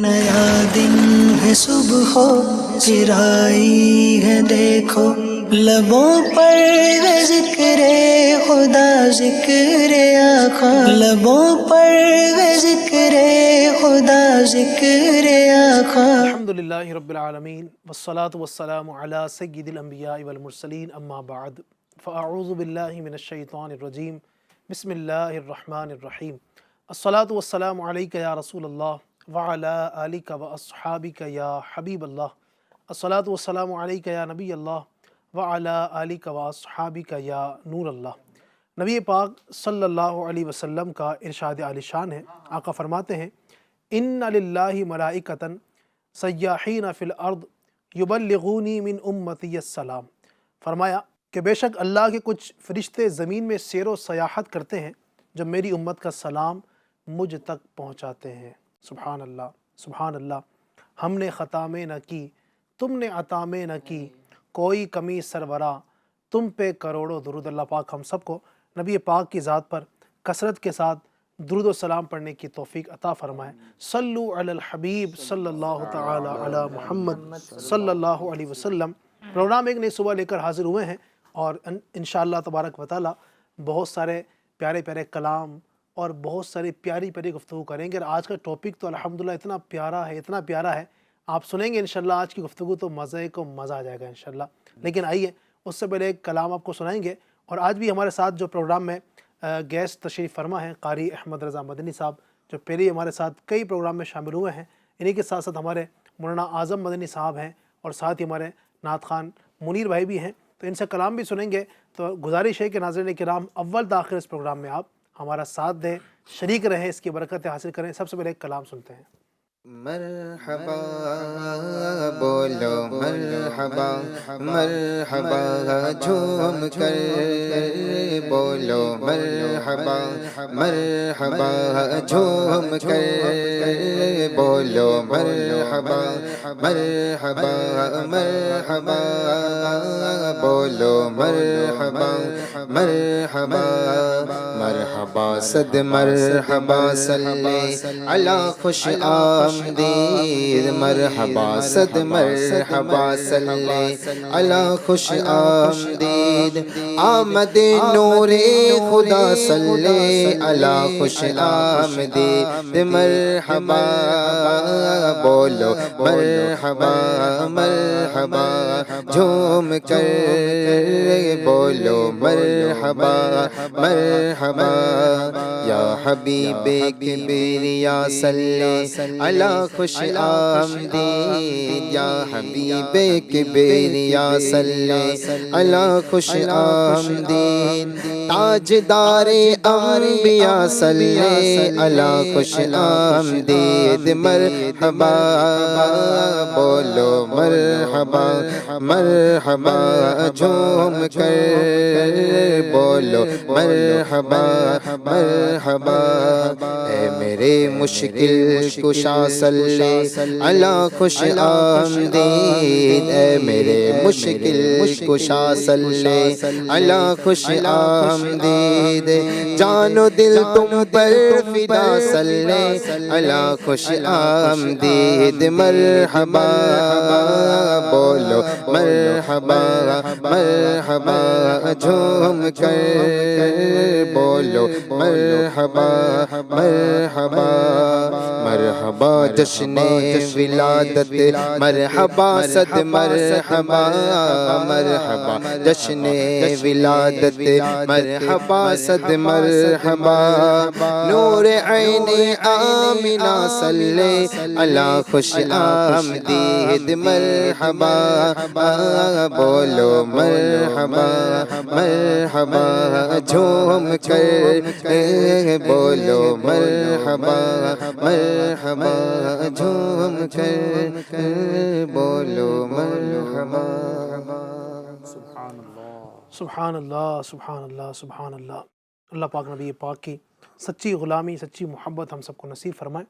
نیا دن ہے صبح پھر آئی ہے دیکھو، لبوں پر ہے ذکر خدا ذکر آقا، لبوں پر ہے ذکر خدا ذکر آقا۔ الحمدللہ رب العالمین والصلاة والسلام علی سید الانبیاء والمرسلین، اما بعد فاعوذ باللہ من الشیطان الرجیم، بسم اللہ الرحمن الرحیم۔ الصلاة والسلام علیک یا رسول اللہ وعلی آلک واصحابک یا حبیب اللہ، الصلاة والسلام علیک یا نبی اللہ وعلی آلک واصحابک یا نور اللہ۔ نبی پاک صلی اللہ علیہ وسلم کا ارشاد عالی شان ہے، آقا فرماتے ہیں ان للہ ملائکۃ سیاحین فی الارض یبلغونی من امتی السلام۔ فرمایا کہ بے شک اللہ کے کچھ فرشتے زمین میں سیر و سیاحت کرتے ہیں جو میری امت کا سلام مجھ تک پہنچاتے ہیں۔ سبحان اللہ، سبحان اللہ۔ ہم نے خطا میں نہ کی، تم نے عطا میں نہ کی، کوئی کمی سرورا تم پہ کروڑوں درود۔ اللہ پاک ہم سب کو نبی پاک کی ذات پر کثرت کے ساتھ درود و سلام پڑھنے کی توفیق عطا فرمائے۔ صلو علی الحبیب صلی اللہ تعالی علی محمد صلی اللہ علیہ وسلم۔ پروگرام ایک نئی صبح لے کر حاضر ہوئے ہیں اور انشاءاللہ تبارک و تعالی بہت سارے پیارے پیارے کلام اور بہت ساری پیاری پیاری گفتگو کریں گے۔ اور آج کا ٹاپک تو الحمدللہ اتنا پیارا ہے، اتنا پیارا ہے، آپ سنیں گے انشاءاللہ آج کی گفتگو تو مزے کو مزہ آ جائے گا انشاءاللہ۔ لیکن آئیے اس سے پہلے ایک کلام آپ کو سنائیں گے، اور آج بھی ہمارے ساتھ جو پروگرام میں گیسٹ تشریف فرما ہیں قاری احمد رضا مدنی صاحب، جو پہلے ہی ہمارے ساتھ کئی پروگرام میں شامل ہوئے ہیں، انہی کے ساتھ ساتھ ہمارے مولانا اعظم مدنی صاحب ہیں، اور ساتھ ہی ہمارے نعت خان منیر بھائی بھی ہیں، تو ان سے کلام بھی سنیں گے۔ تو گزارش ہے کہ ناظرین کرام اول تا آخر اس پروگرام میں آپ ہمارا ساتھ دیں، شریک رہیں، اس کی برکتیں حاصل کریں۔ سب سے پہلے ایک کلام سنتے ہیں۔ مرحبا بولو مرحبا مرحبا جھوم کر بولو مرحبا مرحبا جھوم کر بولو مرحبا مرحبا مرحبا بولو مرحبا مرحبا مرحبا صد مرحبا صلی علی خوش آمدید مرحبا صد مرحبا صلی علی خوش آمدید آمد نور خدا صلی علی خوش آمدید مرحبا بولو مرحبا مرحبا جھوم کر بولو مرحبا مرحبا یا حبیب کبریا صلی علی خوش آمدید یا حبیب کبریا صلی علی خوش آمدید تاجدار انبیاء صلی علی خوش آمدید مرحبا بولو مرحبا مرحبا جھوم کر بولو مرحبا مرحبا اے میرے مشکل کشا صلی علی خوش آمدید اے میرے مشکل کشا صلی علی خوش آمدید جان و دل تم پر فدا صلی علی خوش آمدید مرحبا بولو مرحبا مرحبا جھوم کر بولو مرحبا مرحبا مرحبا جشن ولادت مرحبا صد مرحبا مرحبا جشن ولادت مرحبا صد مرحبا نور عین آمنہ صلی علی خوش آمدید مرحبا بولو مرحبا مرحبا جھوم کر بولو مرحبا مرحبا جھوم کر بولو مرحبا۔ سبحان اللہ سبحان اللہ سبحان اللہ۔ اللہ پاک نبی پاک کی سچی غلامی، سچی محبت ہم سب کو نصیب فرمائے۔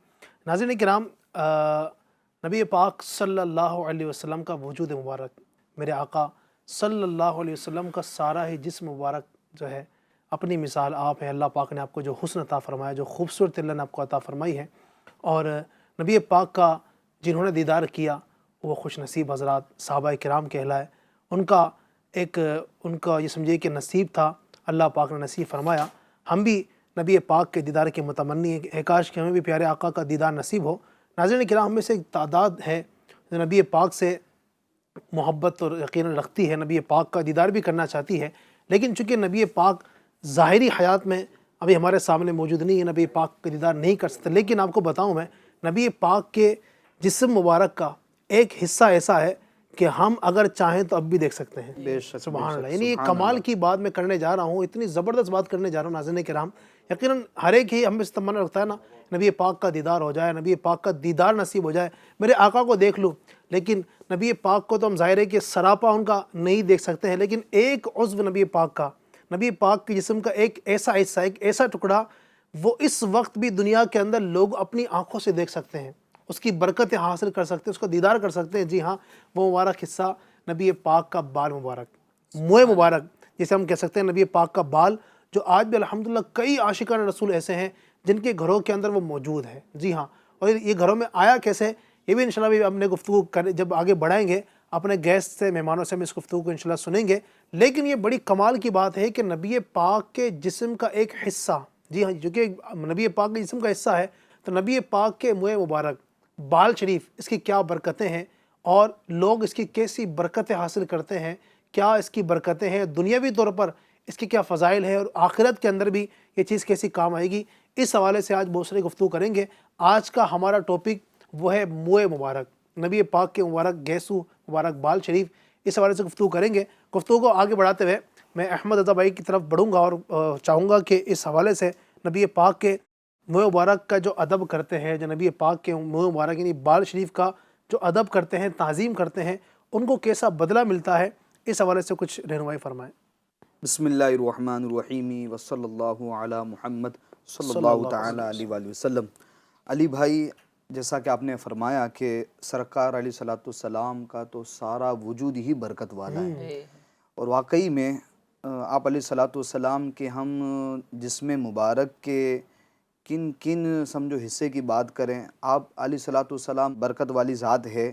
ناظرین کرام، نبی پاک صلی اللہ علیہ وسلم کا وجود مبارک، میرے آقا صلی اللہ علیہ وسلم کا سارا ہی جسم مبارک جو ہے اپنی مثال آپ ہیں۔ اللہ پاک نے آپ کو جو حسن عطا فرمایا، جو خوبصورت اللہ نے آپ کو عطا فرمائی ہے، اور نبی پاک کا جنہوں نے دیدار کیا وہ خوش نصیب حضرات صحابہ کرام کہلائے، ان کا یہ سمجھیے کہ نصیب تھا، اللہ پاک نے نصیب فرمایا۔ ہم بھی نبی پاک کے دیدار کے متمنی ہیں کہ کاش کہ ہمیں بھی پیارے آقا کا دیدار نصیب ہو۔ ناظرین کرام، ہم میں سے ایک تعداد ہے جو نبی پاک سے محبت اور یقین رکھتی ہے، نبی پاک کا دیدار بھی کرنا چاہتی ہے، لیکن چونکہ نبی پاک ظاہری حیات میں ابھی ہمارے سامنے موجود نہیں ہے، نبی پاک کا دیدار نہیں کر سکتے، لیکن آپ کو بتاؤں میں نبی پاک کے جسم مبارک کا ایک حصہ ایسا ہے کہ ہم اگر چاہیں تو اب بھی دیکھ سکتے ہیں۔ بے شک، سبحان بے اللہ، شک، یعنی یہ سبحان کمال اللہ۔ کی بات میں کرنے جا رہا ہوں، اتنی زبردست بات کرنے جا رہا ہوں ناظرین کرام، یقیناً ہر ایک ہی ہم میں سے تمنا رکھتا ہے نا نبی پاک کا دیدار ہو جائے، نبی پاک کا دیدار نصیب ہو جائے، میرے آقا کو دیکھ لوں۔ لیکن نبی پاک کو تو ہم ظاہر ہے کہ سراپا ان کا نہیں دیکھ سکتے ہیں، لیکن ایک عضو نبی پاک کا، نبی پاک کے جسم کا ایک ایسا حصہ، ایک ایسا ٹکڑا، وہ اس وقت بھی دنیا کے اندر لوگ اپنی آنکھوں سے دیکھ سکتے ہیں، اس کی برکتیں حاصل کر سکتے ہیں، اس کا دیدار کر سکتے ہیں۔ جی ہاں، وہ مبارک حصہ نبی پاک کا بال مبارک، موئے مبارک جسے ہم کہہ سکتے ہیں، نبی پاک کا بال، جو آج بھی الحمدللہ کئی عاشقان رسول ایسے ہیں جن کے گھروں کے اندر وہ موجود ہے۔ جی ہاں، اور یہ گھروں میں آیا کیسے، یہ بھی انشاءاللہ بھی ہم نے گفتگو جب آگے بڑھائیں گے اپنے گیسٹ سے، مہمانوں سے ہم اس گفتگو کو انشاءاللہ سنیں گے۔ لیکن یہ بڑی کمال کی بات ہے کہ نبی پاک کے جسم کا ایک حصہ، جی ہاں، جو کہ نبی پاک کے جسم کا حصہ ہے، تو نبی پاک کے موئے مبارک، بال شریف، اس کی کیا برکتیں ہیں اور لوگ اس کی کیسی برکتیں حاصل کرتے ہیں، کیا اس کی برکتیں ہیں دنیاوی طور پر، اس کی کیا فضائل ہے، اور آخرت کے اندر بھی یہ چیز کیسی کام آئے گی، اس حوالے سے آج بہت ساری گفتگو کریں گے۔ آج کا ہمارا ٹاپک وہ ہے موئے مبارک، نبی پاک کے مبارک گیسو، مبارک بال شریف، اس حوالے سے گفتگو کریں گے۔ گفتگو کو آگے بڑھاتے ہوئے میں احمد رضا بھائی کی طرف بڑھوں گا اور چاہوں گا کہ اس حوالے سے نبی پاک کے موئے مبارک کا جو ادب کرتے ہیں، جو نبی پاک کے موئے مبارک یعنی بال شریف کا جو ادب کرتے ہیں، تعظیم کرتے ہیں، ان کو کیسا بدلہ ملتا ہے، اس حوالے سے کچھ رہنمائی فرمائیں۔ بسم اللہ الرحمن الرحیم وصلی اللہ علی محمد صلی اللہ تعالیٰ علیہ وآلہ وسلم۔ علی بھائی، جیسا کہ آپ نے فرمایا کہ سرکار علیہ صلاۃ والسلام کا تو سارا وجود ہی برکت والا ہے، اور واقعی میں آپ علیہ صلاۃ والسلام کے ہم جسم مبارک کے کن کن سمجھو حصے کی بات کریں، آپ علیہ صلاۃ والسلام برکت والی ذات ہے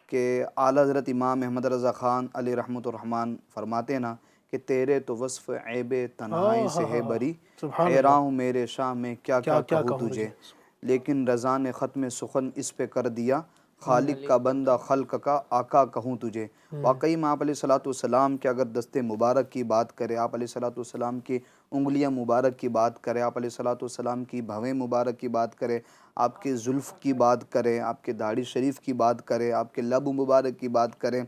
کہ اعلیٰ حضرت امام احمد رضا خان علیہ رحمۃ الرحمن فرماتے ہیں نا کہ تیرے تو وصف عیب تنہائی سے ہے بری، سبحان حیراں ہوں میرے شاہ میں کیا کیا کہوں کہوں تجھے، لیکن رضا نے ختم سخن اس پہ کر دیا، خالق کا بندہ خلق کا آقا کہوں تجھے۔ واقعی میں آپ علیہ صلاۃ والسلام کے اگر دست مبارک کی بات کرے، آپ علیہ صلاۃ والسلام کی انگلیاں مبارک کی بات کرے، آپ علیہ صلاۃ والسلام کی بھویں مبارک کی بات کرے، آپ کے زلف کی بات کریں، آپ کے داڑھی شریف کی بات کریں، آپ کے لب مبارک کی بات کریں،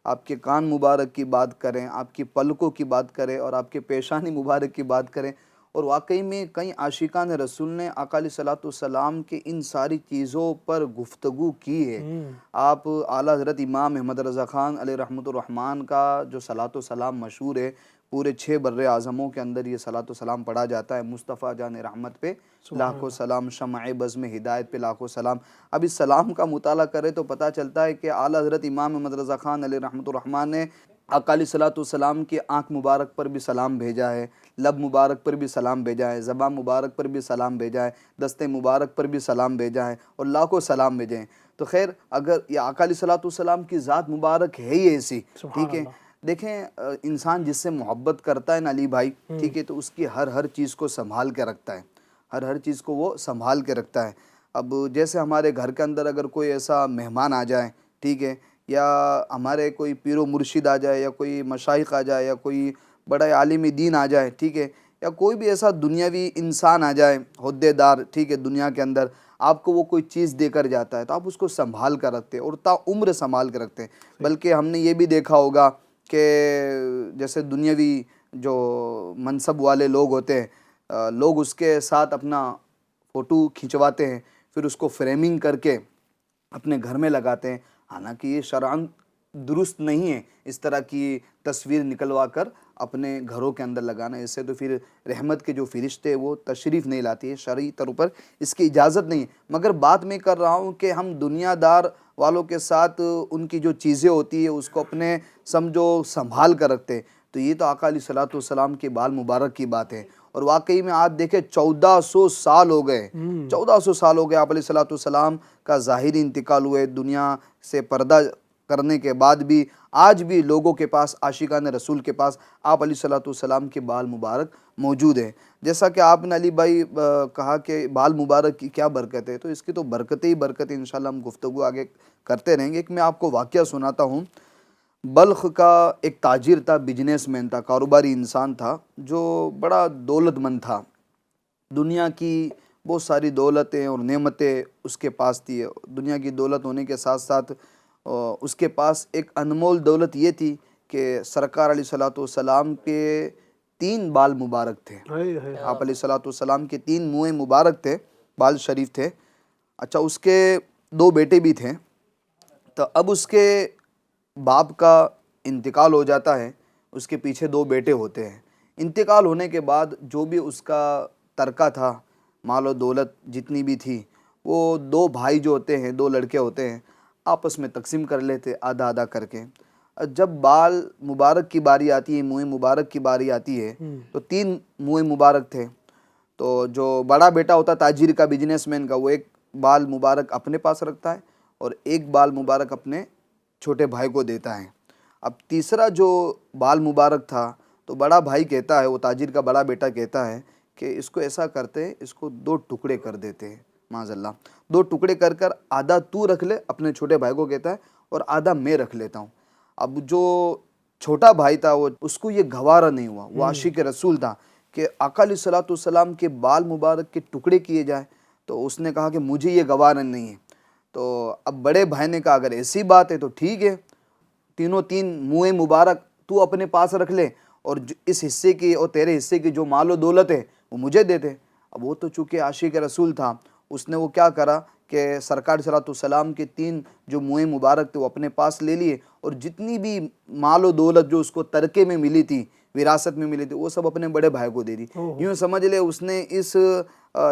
آپ کے کان مبارک کی بات کریں، آپ کی پلکوں کی بات کریں، اور آپ کے پیشانی مبارک کی بات کریں، اور واقعی میں کئی عاشقان رسول نے آقا علیہ صلاۃ والسلام کے ان ساری چیزوں پر گفتگو کی ہے۔ آپ اعلیٰ حضرت امام احمد رضا خان علیہ رحمۃ الرحمن کا جو صلاۃ و سلام مشہور ہے، پورے 6 بر اعظموں کے اندر یہ صلاۃ و سلام پڑھا جاتا ہے، مصطفیٰ جان رحمت پہ لاکھوں سلام، شمع بزم ہدایت پہ لاکھوں سلام۔ اب اس سلام کا مطالعہ کرے تو پتہ چلتا ہے کہ اعلیٰ حضرت امام احمد رضا خان علیہ رحمۃ الرحمن نے آقا علیہ صلاۃ والسلام کی آنکھ مبارک پر بھی سلام بھیجا ہے، لب مبارک پر بھی سلام بھیجا ہے، زبان مبارک پر بھی سلام بھیجا ہے، دست مبارک پر بھی سلام بھیجا ہے، اور لاکھوں سلام بھیجے ہیں۔ تو خیر، اگر یہ آقا علیہ صلاۃ والسلام کی ذات مبارک ہے ہی ایسی، ٹھیک ہے، دیکھیں انسان جس سے محبت کرتا ہے نا علی بھائی، ٹھیک ہے، تو اس کی ہر چیز کو سنبھال کے رکھتا ہے، ہر چیز کو وہ سنبھال کے رکھتا ہے۔ اب جیسے ہمارے گھر کے اندر اگر کوئی ایسا مہمان آ جائے، ٹھیک ہے، یا ہمارے کوئی پیر و مرشد آ جائے، یا کوئی مشائخ آ جائے، یا کوئی بڑا عالم دین آ جائے، ٹھیک ہے، یا کوئی بھی ایسا دنیاوی انسان آ جائے، عہدے دار، ٹھیک ہے، دنیا کے اندر آپ کو وہ کوئی چیز دے کر جاتا ہے تو آپ اس کو سنبھال کر رکھتے ہیں، اور تا عمر سنبھال کے رکھتے ہیں۔ بلکہ ہم نے یہ بھی دیکھا ہوگا کہ جیسے دنیاوی جو منصب والے لوگ ہوتے ہیں، لوگ اس کے ساتھ اپنا فوٹو کھنچواتے ہیں، پھر اس کو فریمنگ کر کے اپنے گھر میں لگاتے ہیں، حالانکہ یہ شرعاً درست نہیں ہے اس طرح کی تصویر نکلوا کر اپنے گھروں کے اندر لگانا۔ اس سے تو پھر رحمت کے جو فرشتے وہ تشریف نہیں لاتی ہے، شرعی طور پر اس کی اجازت نہیں ہے۔ مگر بات میں کر رہا ہوں کہ ہم دنیا دار والوں کے ساتھ ان کی جو چیزیں ہوتی ہے اس کو اپنے سمجھو سنبھال کر رکھتے ہیں، تو یہ تو آقا علیہ صلاۃ والسلام کے بال مبارک کی بات ہے۔ اور واقعی میں آپ دیکھیں 1400 سال ہو گئے، 1400 سال ہو گئے آپ علیہ الصلوۃ والسلام کا ظاہری انتقال ہوئے، دنیا سے پردہ کرنے کے بعد بھی آج بھی لوگوں کے پاس، عاشقان رسول کے پاس آپ علیہ الصلوۃ والسلام کے بال مبارک موجود ہیں۔ جیسا کہ آپ نے علی بھائی کہا کہ بال مبارک کی کیا برکت ہے، تو اس کی تو برکتیں ہی برکتیں، انشاءاللہ ہم گفتگو آگے کرتے رہیں گے۔ ایک میں آپ کو واقعہ سناتا ہوں۔ بلخ کا ایک تاجر تھا، بزنس مین تھا، کاروباری انسان تھا، جو بڑا دولت مند تھا، دنیا کی بہت ساری دولتیں اور نعمتیں اس کے پاس تھی۔ دنیا کی دولت ہونے کے ساتھ ساتھ اس کے پاس ایک انمول دولت یہ تھی کہ سرکار علیہ الصلوۃ والسلام کے 3 بال مبارک تھے۔ آپ علیہ الصلوۃ والسلام کے 3 منہ مبارک تھے، بال شریف تھے۔ اچھا، اس کے 2 بیٹے بھی تھے۔ تو اب اس کے باپ کا انتقال ہو جاتا ہے، اس کے پیچھے 2 بیٹے ہوتے ہیں۔ انتقال ہونے کے بعد جو بھی اس کا ترکہ تھا، مال و دولت جتنی بھی تھی، وہ 2 بھائی جو ہوتے ہیں، 2 لڑکے ہوتے ہیں، آپس میں تقسیم کر لیتے آدھا آدھا کر کے۔ جب بال مبارک کی باری آتی ہے، منہ مبارک کی باری آتی ہے، تو 3 منہ مبارک تھے۔ تو جو بڑا بیٹا ہوتا تاجر کا، بزنس مین کا، وہ ایک بال مبارک اپنے پاس رکھتا ہے اور ایک بال مبارک اپنے چھوٹے بھائی کو دیتا ہے۔ اب تیسرا جو بال مبارک تھا، تو بڑا بھائی کہتا ہے، وہ تاجر کا بڑا بیٹا کہتا ہے کہ اس کو ایسا کرتے ہیں، اس کو 2 ٹکڑے کر دیتے ہیں، معاذ اللہ 2 ٹکڑے کر کر آدھا تو رکھ لے، اپنے چھوٹے بھائی کو کہتا ہے، اور آدھا میں رکھ لیتا ہوں۔ اب جو چھوٹا بھائی تھا، وہ اس کو یہ گوارا نہیں ہوا، وہ عاشق رسول تھا، کہ آقا علیہ الصلوۃ والسلام کے بال مبارک کے ٹکڑے کیے جائیں۔ تو اس نے کہا کہ مجھے یہ گوارا نہیں ہے۔ تو اب بڑے بھائی نے کہا اگر ایسی بات ہے تو ٹھیک ہے، تینوں 3 منہ مبارک تو اپنے پاس رکھ لے، اور اس حصے کی اور تیرے حصے کی جو مال و دولت ہے وہ مجھے دے دے۔ اب وہ تو چونکہ عاشق رسول تھا، اس نے وہ کیا کرا کہ سرکار صلی اللہ علیہ وسلم کے 3 جو منہ مبارک تھے وہ اپنے پاس لے لیے، اور جتنی بھی مال و دولت جو اس کو ترکے میں ملی تھی، وراثت میں ملی تھی، وہ سب اپنے بڑے بھائی کو دے دی۔ یوں سمجھ لے اس نے اس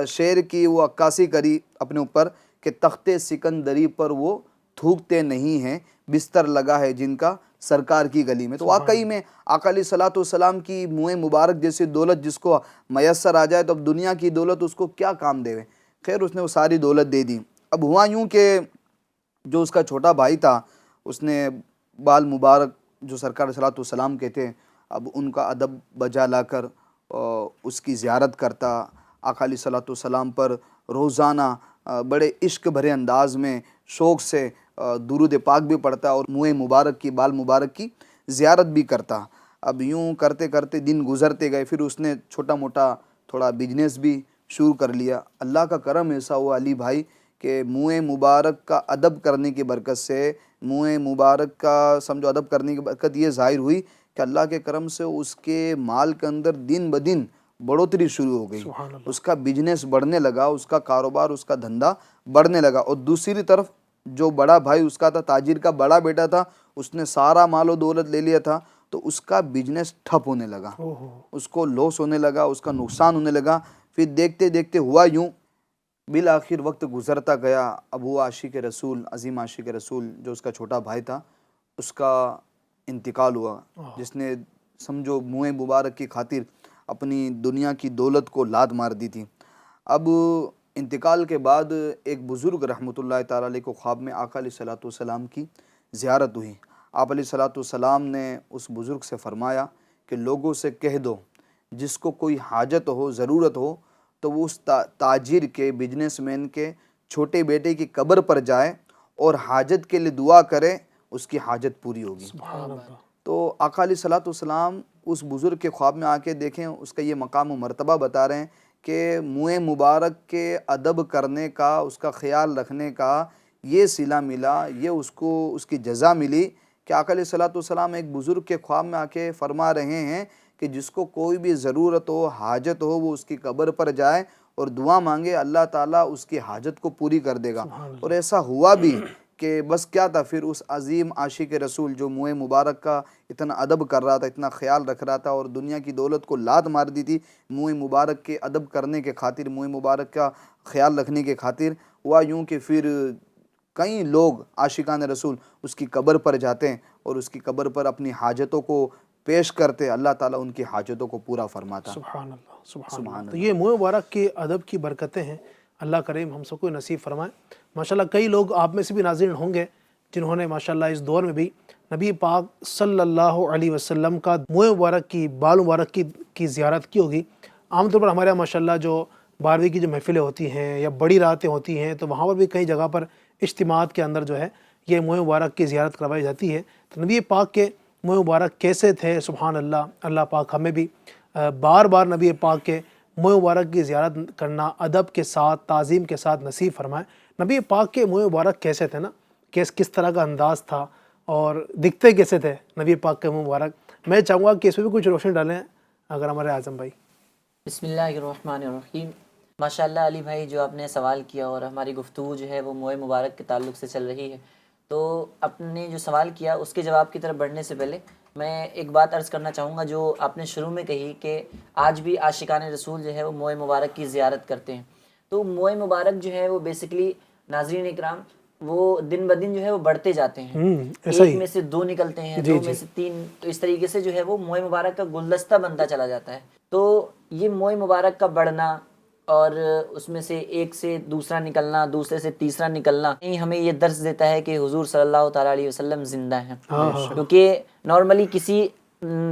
شعر کی وہ عکاسی کری اپنے اوپر کہ تخت سکندری پر وہ تھوکتے نہیں ہیں، بستر لگا ہے جن کا سرکار کی گلی میں۔ تو واقعی میں آقا علیہ الصلوۃ والسلام کی منہ مبارک جیسی دولت جس کو میسر آ جائے، تو اب دنیا کی دولت اس کو کیا کام دے۔ خیر اس نے وہ ساری دولت دے دی۔ اب ہوا یوں کہ جو اس کا چھوٹا بھائی تھا، اس نے بال مبارک جو سرکار علیہ الصلوۃ والسلام کے تھے، اب ان کا ادب بجا لا کر اس کی زیارت کرتا، آقا علیہ الصلوۃ والسلام پر روزانہ بڑے عشق بھرے انداز میں شوق سے درود پاک بھی پڑھتا اور منہ مبارک کی، بال مبارک کی زیارت بھی کرتا۔ اب یوں کرتے کرتے دن گزرتے گئے، پھر اس نے چھوٹا موٹا تھوڑا بزنس بھی شروع کر لیا۔ اللہ کا کرم ایسا ہوا علی بھائی کہ منہ مبارک کا ادب کرنے کی برکت سے، منہ مبارک کا سمجھو ادب کرنے کی برکت یہ ظاہر ہوئی کہ اللہ کے کرم سے اس کے مال کے اندر دن بدن بڑھوتری شروع ہو گئی، اس کا بزنس بڑھنے لگا، اس کا کاروبار، اس کا دھندا بڑھنے لگا۔ اور دوسری طرف جو بڑا بھائی اس کا تھا، تاجر کا بڑا بیٹا تھا، اس نے سارا مال و دولت لے لیا تھا، تو اس کا بزنس ٹھپ ہونے لگا، اس کو لاس ہونے لگا، اس کا نقصان ہونے لگا۔ پھر دیکھتے دیکھتے ہوا یوں، بالآخر وقت گزرتا گیا۔ اب وہ عاشق رسول، عظیم عاشق رسول جو اس کا چھوٹا بھائی تھا، اس کا انتقال ہوا، جس نے سمجھو منہ مبارک کی خاطر اپنی دنیا کی دولت کو لات مار دی تھی۔ اب انتقال کے بعد ایک بزرگ رحمۃ اللہ تعالیٰ علیہ کو خواب میں آقا علیہ الصلوۃ والسلام کی زیارت ہوئی۔ آپ علیہ الصلوۃ والسلام نے اس بزرگ سے فرمایا کہ لوگوں سے کہہ دو جس کو کوئی حاجت ہو، ضرورت ہو، تو وہ اس تاجر کے، بزنس مین کے چھوٹے بیٹے کی قبر پر جائے اور حاجت کے لیے دعا کرے، اس کی حاجت پوری ہوگی۔ تو آقا علیہ الصلوۃ والسلام اس بزرگ کے خواب میں آ کے دیکھیں، اس کا یہ مقام و مرتبہ بتا رہے ہیں کہ منہ مبارک کے ادب کرنے کا، اس کا خیال رکھنے کا یہ صلہ ملا، یہ اس کو اس کی جزا ملی کہ آقا علیہ الصلوۃ والسلام ایک بزرگ کے خواب میں آ کے فرما رہے ہیں کہ جس کو کوئی بھی ضرورت ہو، حاجت ہو، وہ اس کی قبر پر جائے اور دعا مانگے، اللہ تعالیٰ اس کی حاجت کو پوری کر دے گا۔ اور ایسا ہوا بھی کہ بس کیا تھا، پھر اس عظیم عاشق رسول جو منہ مبارک کا اتنا ادب کر رہا تھا، اتنا خیال رکھ رہا تھا اور دنیا کی دولت کو لات مار دی تھی، منہ مبارک کے ادب کرنے کے خاطر، منہ مبارک کا خیال رکھنے کے خاطر، ہوا یوں کہ پھر کئی لوگ عاشقان رسول اس کی قبر پر جاتے ہیں اور اس کی قبر پر اپنی حاجتوں کو پیش کرتے اللہ تعالیٰ ان کی حاجتوں کو پورا فرماتا. سبحان اللہ سبحان اللہ. تو یہ منہ مبارک کے ادب کی برکتیں ہیں. اللہ کریم ہم سب کو نصیب فرمائے. ماشاءاللہ کئی لوگ آپ میں سے بھی ناظرین ہوں گے جنہوں نے ماشاءاللہ اس دور میں بھی نبی پاک صلی اللہ علیہ وسلم کا منہ مبارک کی بال مبارک کی زیارت کی ہوگی. عام طور پر ہمارے یہاں ماشاءاللہ جو 12ویں کی جو محفلیں ہوتی ہیں یا بڑی راتیں ہوتی ہیں تو وہاں پر بھی کئی جگہ پر اجتماعات کے اندر جو ہے یہ منہ مبارک کی زیارت کروائی جاتی ہے. تو نبی پاک کے منہ مبارک کیسے تھے سبحان اللہ. اللہ پاک ہمیں بھی بار بار نبی پاک کے منہ مبارک کی زیارت کرنا ادب کے ساتھ تعظیم کے ساتھ نصیب فرمائے. نبی پاک کے منہ مبارک کیسے تھے نا, کس طرح کا انداز تھا اور دکھتے کیسے تھے نبی پاک کے منہ مبارک. میں چاہوں گا کہ اس میں بھی کچھ روشنی ڈالیں اگر ہمارے اعظم بھائی. بسم اللہ الرحمن الرحیم. ماشاءاللہ علی بھائی جو آپ نے سوال کیا اور ہماری گفتگو جو ہے وہ منہ مبارک کے تعلق سے چل رہی ہے, تو آپ نے جو سوال کیا اس کے جواب کی طرف بڑھنے سے پہلے میں ایک بات عرض کرنا چاہوں گا جو آپ نے شروع میں کہی کہ آج بھی عاشقان رسول جو ہے وہ منہ مبارک کی زیارت کرتے ہیں. تو منہ مبارک جو ہے وہ بیسکلی ناظرین اکرام وہ دن بدن جو ہے وہ بڑھتے جاتے ہیں. ایک میں سے 2 نکلتے ہیں, 2 میں سے 3, تو اس طریقے سے جو ہے وہ منہ مبارک کا گلدستہ بنتا چلا جاتا ہے. تو یہ منہ مبارک کا بڑھنا اور اس میں سے ایک سے دوسرا نکلنا, دوسرے سے تیسرا نکلنا, ہمیں یہ درس دیتا ہے کہ حضور صلی اللہ تعالیٰ علیہ وسلم زندہ ہیں. کیونکہ نارملی کسی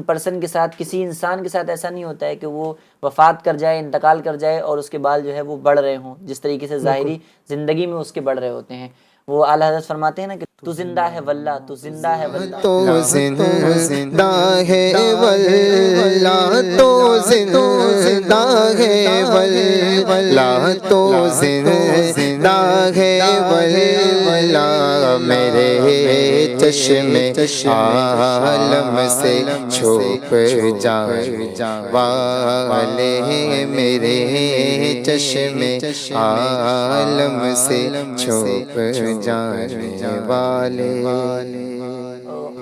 پرسن کے ساتھ, کسی انسان کے ساتھ ایسا نہیں ہوتا ہے کہ وہ وفات کر جائے, انتقال کر جائے اور اس کے بال جو ہے وہ بڑھ رہے ہوں جس طریقے سے ظاہری زندگی میں اس کے بڑھ رہے ہوتے ہیں. وہ اعلیٰ حضرت فرماتے ہیں نا کہ تو زندہ ہے واللہ, تو زندہ ہے واللہ, تو زندہ ہے واللہ, تو زندہ ہے واللہ, تو زندہ ہے واللہ. میرے چشم عالم سے چھپ جائے والے, میرے چشم عالم سے چھپ جانے والے.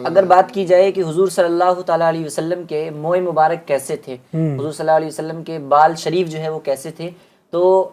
اگر بات کی جائے کہ حضور صلی اللہ تعالیٰ علیہ وسلم کے منہ مبارک کیسے تھے, حضور صلی اللہ علیہ وسلم کے بال شریف جو ہے وہ کیسے تھے, تو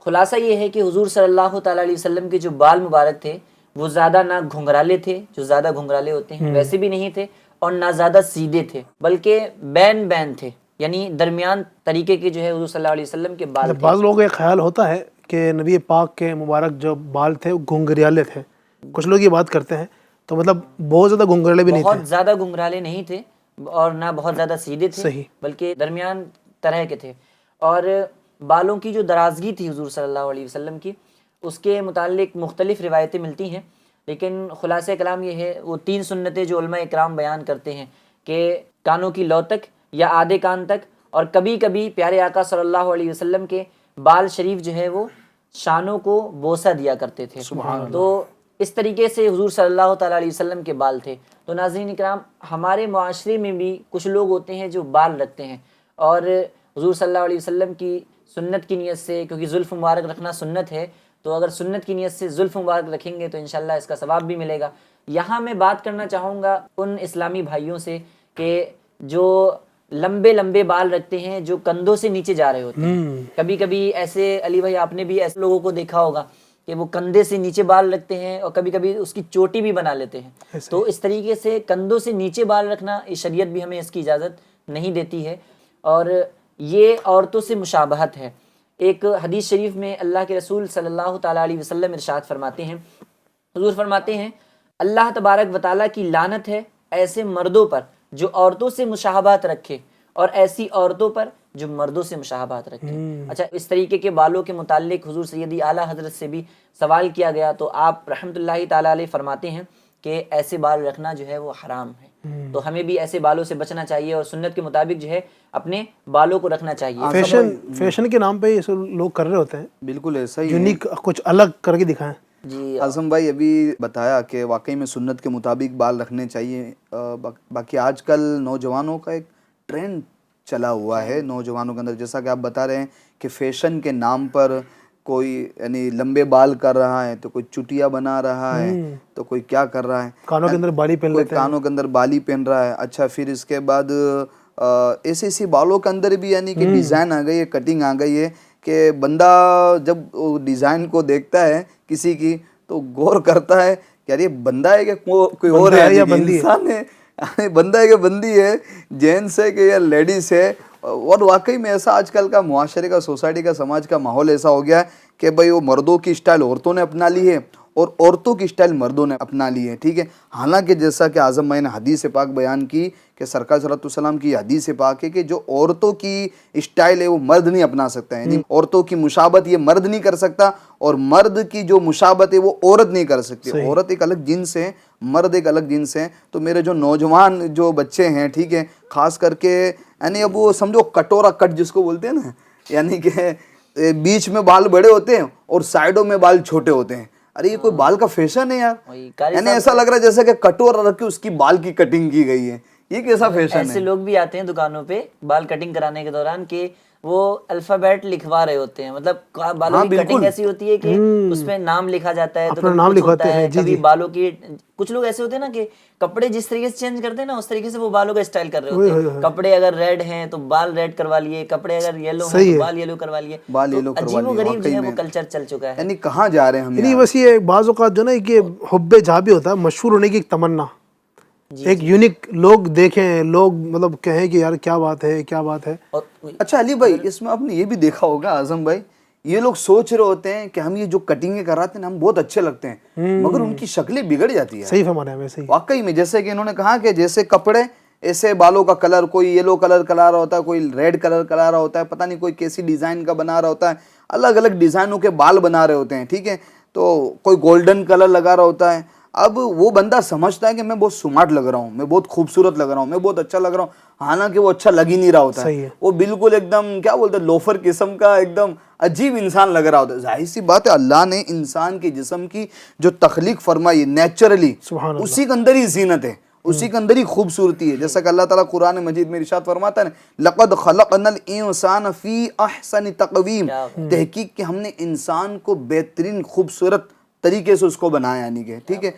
خلاصہ یہ ہے کہ حضور صلی اللہ تعالیٰ علیہ وسلم کے جو بال مبارک تھے وہ زیادہ نہ گھنگرالے تھے, جو زیادہ گھنگرالے ہوتے ہیں ویسے بھی نہیں تھے, اور نہ زیادہ سیدھے تھے, بلکہ بین تھے, یعنی درمیان طریقے کے جو ہے حضور صلی اللہ علیہ وسلم کے بال تھے. بعض لوگوں کا یہ خیال ہوتا ہے کہ نبی پاک کے مبارک جو بال تھے وہ گھنگریالے تھے, کچھ لوگ یہ بات کرتے ہیں, تو مطلب بہت زیادہ گھنگرالے بھی نہیں تھے, بہت زیادہ گھنگرالے نہیں تھے اور نہ بہت زیادہ سیدھے تھے, بلکہ درمیان طرح کے تھے. اور بالوں کی جو درازگی تھی حضور صلی اللہ علیہ وسلم کی, اس کے متعلق مختلف روایتیں ملتی ہیں, لیکن خلاصہ کلام یہ ہے وہ 3 سنتیں جو علماء اکرام بیان کرتے ہیں کہ کانوں کی لو تک یا آدھے کان تک, اور کبھی کبھی پیارے آقا صلی اللہ علیہ وسلم کے بال شریف جو ہے وہ شانوں کو بوسہ دیا کرتے تھے. تو اس طریقے سے حضور صلی اللہ تعالیٰ علیہ وسلم کے بال تھے. تو ناظرین اکرام ہمارے معاشرے میں بھی کچھ لوگ ہوتے ہیں جو بال رکھتے ہیں, اور حضور صلی اللہ علیہ وسلم کی سنت کی نیت سے, کیونکہ زلف مبارک رکھنا سنت ہے, تو اگر سنت کی نیت سے زلف مبارک رکھیں گے تو انشاءاللہ اس کا ثواب بھی ملے گا. یہاں میں بات کرنا چاہوں گا ان اسلامی بھائیوں سے کہ جو لمبے بال رکھتے ہیں جو کندھوں سے نیچے جا رہے ہوتے ہیں. کبھی کبھی ایسے علی بھائی آپ نے بھی ایسے لوگوں کو دیکھا ہوگا کہ وہ کندھے سے نیچے بال رکھتے ہیں اور کبھی کبھی اس کی چوٹی بھی بنا لیتے ہیں. تو اس طریقے سے کندھوں سے نیچے بال رکھنا شریعت بھی ہمیں اس کی اجازت نہیں دیتی ہے, اور یہ عورتوں سے مشابہت ہے. ایک حدیث شریف میں اللہ کے رسول صلی اللہ تعالیٰ علیہ وسلم ارشاد فرماتے ہیں, حضور فرماتے ہیں اللہ تبارک و تعالیٰ کی لعنت ہے ایسے مردوں پر جو عورتوں سے مشابہت رکھے, اور ایسی عورتوں پر جو مردوں سے مشابہت رکھے. اچھا, اس طریقے کے بالوں کے متعلق حضور سیدی اعلیٰ حضرت سے بھی سوال کیا گیا, تو آپ رحمۃ اللہ تعالیٰ علیہ فرماتے ہیں کہ ایسے بال رکھنا جو ہے وہ حرام ہے. تو ہمیں بھی ایسے بالوں سے بچنا چاہیے اور سنت کے مطابق جو ہے اپنے بالوں کو رکھنا چاہیے. فیشن کے نام پہ یہ لوگ کر رہے ہوتے ہیں, بالکل ایسا ہی یونیک کچھ الگ کر کے دکھائیں. جی اعظم بھائی ابھی بتایا کہ واقعی میں سنت کے مطابق بال رکھنے چاہیے. باقی آج کل نوجوانوں کا ایک ٹرینڈ چلا ہوا ہے نوجوانوں کے اندر, جیسا کہ آپ بتا رہے ہیں کہ فیشن کے نام پر کوئی یعنی لمبے بال کر رہا ہے, تو کوئی چٹیا بنا رہا ہے, تو کوئی کیا کر رہا ہے, کانوں کے اندر بالی پہن لیتے ہیں, کانوں کے اندر بالی پہن رہا ہے. اچھا, پھر اس کے بعد ایسی بالوں کے اندر بھی یعنی کہ ڈیزائن آ گئی ہے, کٹنگ آ گئی ہے کہ بندہ جب ڈیزائن کو دیکھتا ہے کسی کی تو غور کرتا ہے کہ یار یہ بندہ ہے کہ کوئی اور ہے, انسان ہے. بندہ ہے کہ بندی ہے, جینس ہے کہ یا لیڈیز ہے. اور واقعی میں ایسا آج کل کا معاشرے کا, سوسائٹی کا, سماج کا ماحول ایسا ہو گیا ہے کہ بھائی وہ مردوں کی اسٹائل عورتوں نے اپنا لی ہے اور عورتوں کی اسٹائل مردوں نے اپنا لی ہے. ٹھیک ہے, حالانکہ جیسا کہ اعظم میں نے حدیث پاک بیان کی کہ سرکار صلی اللہ علیہ وسلم کی حدیث پاک ہے کہ جو عورتوں کی اسٹائل ہے وہ مرد نہیں اپنا سکتا ہے, یعنی عورتوں کی مشابہت یہ مرد نہیں کر سکتا, اور مرد کی جو مشابہت ہے وہ عورت نہیں کر سکتی. عورت ایک الگ جنس ہے, مرد ایک الگ جنس ہے. تو میرے جو نوجوان جو بچے ہیں, ٹھیک ہے, خاص کر کے یعنی اب وہ سمجھو کٹورا کٹ جس کو بولتے ہیں نا, یعنی کہ بیچ میں بال بڑے ہوتے ہیں اور سائڈوں میں بال چھوٹے ہوتے ہیں. ارے یہ کوئی بال کا فیشن ہے یار, یعنی ایسا لگ رہا ہے جیسے کہ کٹورا رکھ کے اس کی بال کی کٹنگ کی گئی ہے. یہ کیسا فیشن ہے؟ ایسے لوگ بھی آتے ہیں دکانوں پہ بال کٹنگ کرانے کے دوران کہ وہ الفابیٹ لکھوا رہے ہوتے ہیں, مطلب بالوں کی کٹنگ ایسی ہوتی ہے کہ اس میں نام لکھا جاتا ہے, تو نام لکھواتے ہیں. کبھی بالوں کی کچھ لوگ ایسے ہوتے ہیں نا کہ کپڑے جس طریقے سے چینج کرتے ہیں نا اس طریقے سے وہ بالوں کا اسٹائل کر رہے ہوتے ہیں. کپڑے اگر ریڈ ہیں تو بال ریڈ کروا لیے, کپڑے اگر یلو ہیں تو بال یلو کروا لیے. عجیب و غریب جو ہے وہ کلچر چل چکا ہے. یعنی کہاں جا رہے ہیں ہم؟ یعنی بس یہ بعض اوقات جو نا کہ حب جہاں بھی ہوتا ہے, مشہور ہونے کی ایک تمنا, ایک یونیک لوگ دیکھیں, لوگ مطلب کہیں کہ یار کیا بات ہے, کیا بات ہے. اچھا علی بھائی, اس میں آپ نے یہ بھی دیکھا ہوگا اعظم بھائی, یہ لوگ سوچ رہے ہوتے ہیں کہ ہم یہ جو کٹنگیں کراتے ہیں ہم بہت اچھے لگتے ہیں, مگر ان کی شکلیں بگڑ جاتی ہیں. صحیح فرمایا ہے, صحیح. واقعی میں جیسے کہ انہوں نے کہا کہ جیسے کپڑے ایسے بالوں کا کلر, کوئی یلو کلر کرا رہا ہوتا ہے, کوئی ریڈ کلر کرا رہا ہوتا ہے, پتہ نہیں کوئی کیسی ڈیزائن کا بنا رہا ہوتا ہے, الگ الگ ڈیزائنوں کے بال بنا رہے ہوتے ہیں. ٹھیک ہے, تو کوئی گولڈن کلر لگا رہا ہوتا ہے. اب وہ بندہ سمجھتا ہے کہ میں بہت سمارٹ لگ رہا ہوں, میں بہت خوبصورت لگ رہا ہوں, میں بہت اچھا لگ رہا ہوں, حالانکہ وہ اچھا لگ ہی نہیں رہا ہوتا ہے. وہ بالکل ایک دم کیا بولتے ہیں لوفر قسم کا ایک دم عجیب انسان لگ رہا ہوتا ہے. ظاہر سی بات ہے اللہ نے انسان کے جسم کی جو تخلیق فرمائی نیچرلی, اسی کے اندر ہی زینت ہے, اسی کے اندر ہی خوبصورتی ہے. جیسا کہ اللہ تعالیٰ قرآن مجید میں ارشاد فرماتا ہے لقد خلقنا الانسان فی احسن تقویم, تحقیق کہ ہم نے انسان کو بہترین خوبصورت طریقے سے اس کو بنایا, یعنی کہ ٹھیک ہے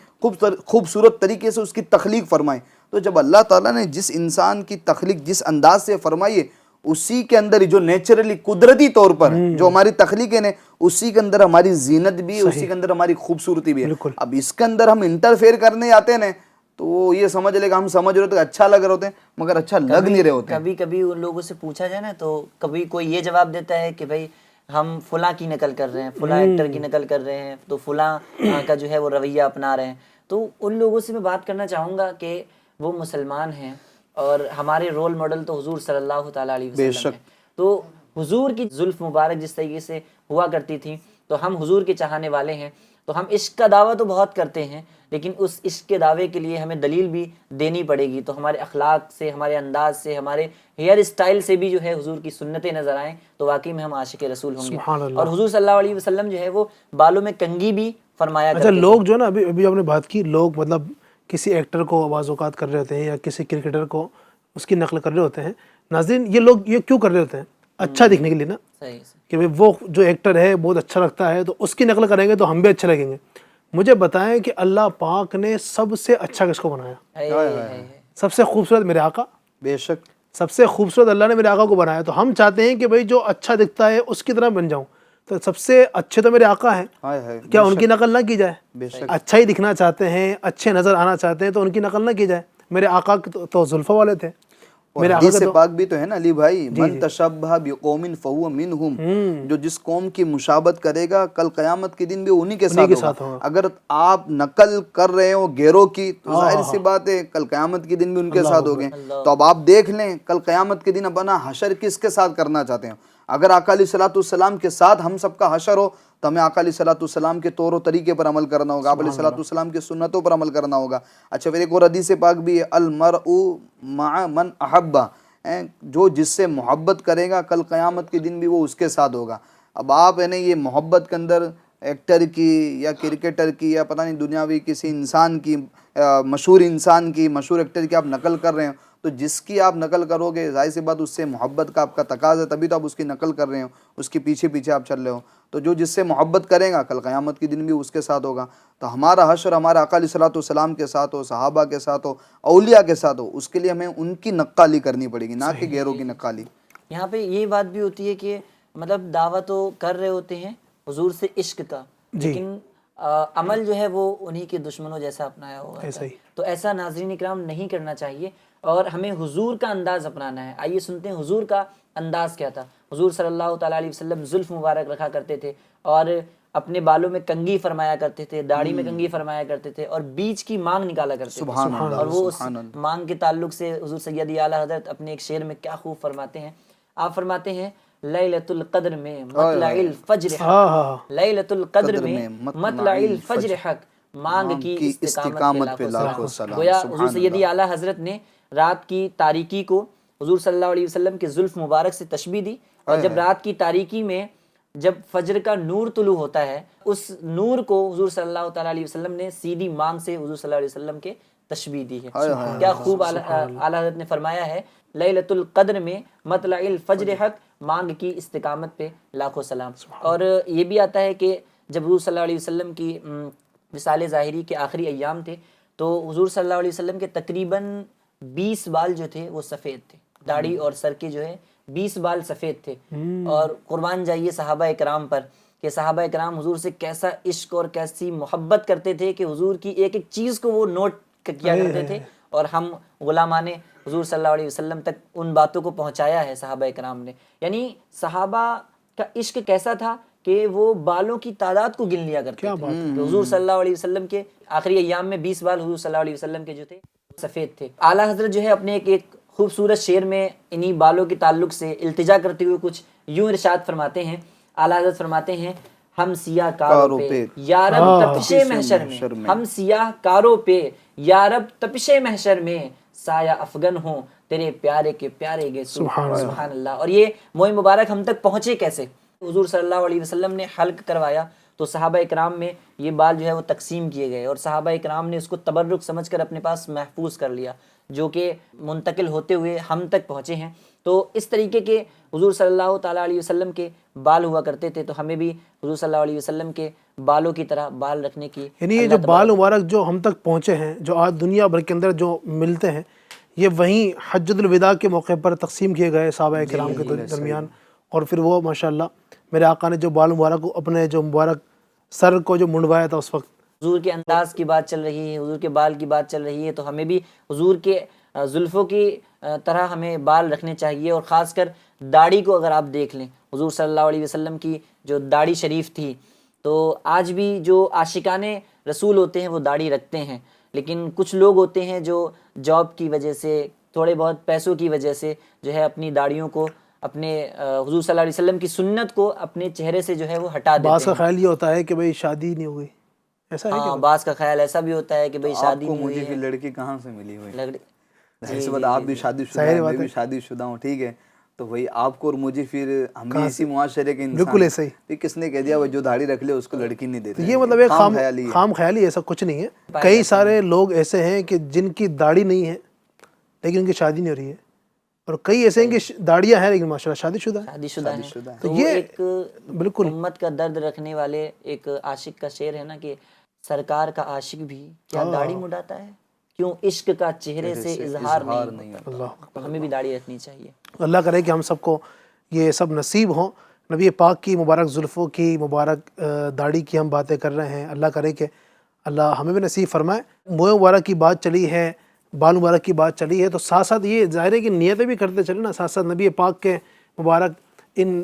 خوبصورت طریقے سے اس کی تخلیق فرمائی. تو جب اللہ تعالیٰ نے جس انسان کی تخلیق جس انداز سے فرمائی ہے, اسی کے اندر جو نیچرلی قدرتی طور پر جو ہماری تخلیق ہے اسی کے اندر ہماری زینت بھی ہے, اسی کے اندر ہماری خوبصورتی بھی ہے. اب اس کے اندر ہم انٹرفیئر کرنے آتے ہیں تو وہ یہ سمجھ لے گا ہم سمجھ رہے ہوتے ہیں اچھا لگ رہے ہوتے ہیں مگر اچھا لگ نہیں رہے ہوتے ہیں. کبھی کبھی ان لوگوں سے پوچھا جائے نا تو کبھی کوئی یہ جواب دیتا ہے کہ بھائی ہم فلاں کی نقل کر رہے ہیں, فلاں ایکٹر کی نقل کر رہے ہیں, تو فلاں کا جو ہے وہ رویہ اپنا رہے ہیں. تو ان لوگوں سے میں بات کرنا چاہوں گا کہ وہ مسلمان ہیں اور ہمارے رول ماڈل تو حضور صلی اللہ تعالیٰ علیہ وسلم ہیں. تو حضور کی زلف مبارک جس طریقے سے ہوا کرتی تھی تو ہم حضور کے چاہنے والے ہیں, تو ہم عشق کا دعویٰ تو بہت کرتے ہیں, لیکن اس عشق کے دعوے کے لیے ہمیں دلیل بھی دینی پڑے گی. تو ہمارے اخلاق سے, ہمارے انداز سے, ہمارے ہیئر اسٹائل سے بھی جو ہے حضور کی سنتیں نظر آئیں تو واقعی میں ہم عاشق رسول ہوں گے. اور حضور صلی اللہ علیہ وسلم جو ہے وہ بالوں میں کنگھی بھی فرمایا کرتے ہیں. لوگ جو نا ابھی آپ نے بات کی, لوگ مطلب کسی ایکٹر کو بعض اوقات کر رہے ہوتے ہیں یا کسی کرکٹر کو اس کی نقل کر رہے ہوتے ہیں. ناظرین یہ لوگ یہ کیوں کر رہے ہوتے ہیں؟ اچھا دکھنے کے لیے نا, کہ بھائی وہ جو ایکٹر ہے بہت اچھا لگتا ہے تو اس کی نقل کریں گے تو ہم بھی اچھے لگیں گے. مجھے بتائیں کہ اللہ پاک نے سب سے اچھا کس کو بنایا؟ سب سے خوبصورت میرے آقا. بے شک سب سے خوبصورت اللہ نے میرے آقا کو بنایا. تو ہم چاہتے ہیں کہ بھائی جو اچھا دکھتا ہے اس کی طرح بن جاؤں. تو سب سے اچھے تو میرے آقا ہیں, کیا ان کی نقل نہ کی جائے؟ اچھا ہی دکھنا چاہتے ہیں, اچھے نظر آنا چاہتے ہیں تو ان کی نقل نہ کی جائے. میرے آقا تو زلفوں والے تھے. حدیث پاک بھی تو ہے نا علی بھائی, من تشبہ بقوم فہو منہم, جو جس قوم کی مشابہت کرے گا کل قیامت کے دن بھی انہی کے ساتھ ہوگا. اگر آپ نقل کر رہے ہو غیروں کی تو ظاہر سی بات ہے کل قیامت کے دن بھی ان کے ساتھ ہوگے. تو اب آپ دیکھ لیں کل قیامت کے دن اپنا حشر کس کے ساتھ کرنا چاہتے ہیں. اگر آقا علیہ الصلوۃ والسلام کے ساتھ ہم سب کا حشر ہو تو ہمیں آقا علیہ الصلوۃ والسلام کے طور و طریقے پر عمل کرنا ہوگا, آپ علیہ الصلوۃ والسلام کی سنتوں پر عمل کرنا ہوگا. اچھا پھر ایک اور حدیث پاک بھی ہے, المرء مع من احبہ, جو جس سے محبت کرے گا کل قیامت کے دن بھی وہ اس کے ساتھ ہوگا. اب آپ یہ محبت کے اندر ایکٹر کی یا کرکٹر کی یا پتہ نہیں دنیاوی کسی انسان کی, مشہور انسان کی, مشہور ایکٹر کی آپ نقل کر رہے ہو, تو جس کی آپ نقل کرو گے ظاہر سی بات اس سے محبت کا آپ کا تقاضا ہے, تبھی تو آپ اس کی نقل کر رہے ہو, اس کے پیچھے پیچھے آپ چل رہے ہو. تو جو جس سے محبت کرے گا کل قیامت کے دن بھی اس کے ساتھ ہوگا. تو ہمارا حشر ہمارا آقا علیہ الصلوۃ والسلام کے ساتھ ہو, صحابہ کے ساتھ ہو, اولیاء کے ساتھ ہو, اس کے لیے ہمیں ان کی نقالی کرنی پڑے گی, نہ کہ غیروں کی نقالی. یہاں پہ یہ بات بھی ہوتی ہے کہ مطلب دعویٰ تو کر رہے ہوتے ہیں حضور سے عشق کا, لیکن عمل جو ہے وہ انہی کے دشمنوں جیسا اپنایا ہوا ہے. تو ایسا ناظرین اکرام نہیں کرنا چاہیے اور ہمیں حضور کا انداز اپنانا ہے. آئیے سنتے ہیں حضور کا انداز کیا تھا. حضور صلی اللہ تعالیٰ علیہ وسلم زلف مبارک رکھا کرتے تھے اور اپنے بالوں میں کنگھی فرمایا کرتے تھے, داڑھی میں کنگھی فرمایا کرتے تھے اور بیچ کی مانگ نکالا کرتے تھے. اور وہ اس مانگ کے تعلق سے حضور سیدی اعلیٰ حضرت اپنے ایک شعر میں کیا خوب فرماتے ہیں. آپ فرماتے ہیں لیلۃ القدر میں مطلع الفجر حق, لیلۃ القدر میں مطلع الفجر حق, مانگ کی استقامت پہ لاکھوں سلام. گویا حضور سیدی اعلیٰ حضرت نے رات کی تاریکی کو حضور صلی اللہ علیہ وسلم کے زلف مبارک سے تشبیہ دی, اور جب رات کی تاریکی میں جب فجر کا نور طلوع ہوتا ہے اس نور کو حضور صلی اللہ تعالیٰ علیہ وسلم نے سیدھی مانگ سے حضور صلی اللہ علیہ وسلم کے تشبیہ دی ہے. کیا خوب اعلیٰ حضرت نے فرمایا ہے لیلۃ القدر میں مطلع الفجر حق, مانگ کی استقامت پہ لاکھوں سلام. اور یہ بھی آتا ہے کہ جب حضور صلی اللہ علیہ وسلم کی وصال ظاہری کے آخری ایام تھے تو حضور صلی اللہ علیہ وسلم کے تقریباً 20 بال جو تھے وہ سفید تھے, داڑھی اور سر کے جو ہے 20 بال سفید تھے. اور قربان جائیے صحابہ اکرام پر کہ صحابہ اکرام حضور سے کیسا عشق اور کیسی محبت کرتے تھے کہ حضور کی ایک ایک چیز کو وہ نوٹ کیا کرتے تھے, اور ہم غلامان حضور صلی اللہ علیہ وسلم تک ان باتوں کو پہنچایا ہے صحابہ اکرام نے. یعنی صحابہ کا عشق کیسا تھا کہ وہ بالوں کی تعداد کو گن لیا کرتے تھے. تو حضور صلی اللہ علیہ وسلم کے آخری ایام میں 20 بال حضور صلی اللہ علیہ وسلم کے جو تھے سفید تھے. اعلیٰ حضرت جو ہے اپنے ایک خوبصورت شعر میں انہی بالوں کے تعلق سے التجا کرتے ہوئے کچھ یوں ارشاد فرماتے ہیں. اعلیٰ حضرت فرماتے ہیں ہم سیاہ کاروں پہ یا رب تپش محشر میں, ہم سیاہ کاروں پہ یا رب تپش محشر میں, سایہ افغن ہوں تیرے پیارے کے پیارے گے. سبحان اللہ. اور یہ موئے مبارک ہم تک پہنچے کیسے؟ حضور صلی اللہ علیہ وسلم نے حلق کروایا تو صحابہ اکرام میں یہ بال جو ہے وہ تقسیم کیے گئے اور صحابہ اکرام نے اس کو تبرک سمجھ کر اپنے پاس محفوظ کر لیا, جو کہ منتقل ہوتے ہوئے ہم تک پہنچے ہیں. تو اس طریقے کے حضور صلی اللہ تعالیٰ علیہ وسلم کے بال ہوا کرتے تھے, تو ہمیں بھی حضور صلی اللہ علیہ وسلم کے بالوں کی طرح بال رکھنے کی, یعنی یہ جو بال مبارک جو ہم تک پہنچے ہیں, جو آج دنیا بھر کے اندر جو ملتے ہیں, یہ وہیں حجۃ الوداع کے موقع پر تقسیم کیے گئے صحابہ کرام کے درمیان. اور پھر وہ ماشاءاللہ میرے آقا نے جو بال مبارک کو اپنے جو مبارک سر کو جو منڈوایا تھا اس وقت, حضور کے انداز کی بات چل رہی ہے, حضور کے بال کی بات چل رہی ہے, تو ہمیں بھی حضور کے زلفوں کی طرح ہمیں بال رکھنے چاہیے. اور خاص کر داڑھی کو اگر آپ دیکھ لیں, حضور صلی اللہ علیہ وسلم کی جو داڑھی شریف تھی, تو آج بھی جو عاشقان رسول ہوتے ہیں وہ داڑھی رکھتے ہیں, لیکن کچھ لوگ ہوتے ہیں جو جاب کی وجہ سے, تھوڑے بہت پیسوں کی وجہ سے جو ہے اپنی داڑھیوں کو, اپنے حضور صلی اللہ علیہ وسلم کی سنت کو اپنے چہرے سے جو ہے وہ ہٹا دیتے ہیں. بعض کا خیال یہ ہوتا ہے کہ بھئی شادی نہیں ہوئی, ایسا ہے ہاں, بعض کا خیال ایسا بھی ہوتا ہے کہ بھئی شادی نہیں ہوئی. مجھے پھر لڑکی کہاں سے ملی ہوئی؟ جی آپ بھی شادی شدہ ہیں, میں بھی شادی شدہ ہوں, ٹھیک ہے, تو وہی آپ کو اور مجھے پھر ہم بھی اسی معاشرے کے انسان. بالکل ایسا ہی. کس نے کہہ دیا وہ جو داڑھی رکھ لے اس کو لڑکی نہیں دیتے؟ یہ مطلب ایک خام خیالی, ایسا کچھ نہیں ہے. کئی سارے لوگ ایسے ہیں کہ جن کی داڑھی نہیں ہے لیکن ان کی شادی نہیں ہو رہی ہے, اور کئی ایسے ہیں کہ داڑیاں ہیں لیکن ماشاءاللہ شادی شدہ ہیں. تو یہ ایک بالکل امت کا درد رکھنے والے ایک عاشق کا شعر ہے نا کہ سرکار کا عاشق بھی کیا داڑھی مڈاتا ہے, کیوں عشق کا چہرے سے اظہار نہیں ہوتا. ہمیں بھی داڑھی رکھنی چاہیے. اللہ کرے کہ ہم سب کو یہ سب نصیب ہوں. نبی پاک کی مبارک زلفوں کی, مبارک داڑھی کی ہم باتیں کر رہے ہیں, اللہ کرے کہ اللہ ہمیں بھی نصیب فرمائے. موئے مبارک کی بات چلی ہے, بال مبارک کی بات چلی ہے, تو ساتھ ساتھ یہ ظاہر ہے کہ نیتیں بھی کرتے چلے نا, ساتھ ساتھ نبی پاک کے مبارک ان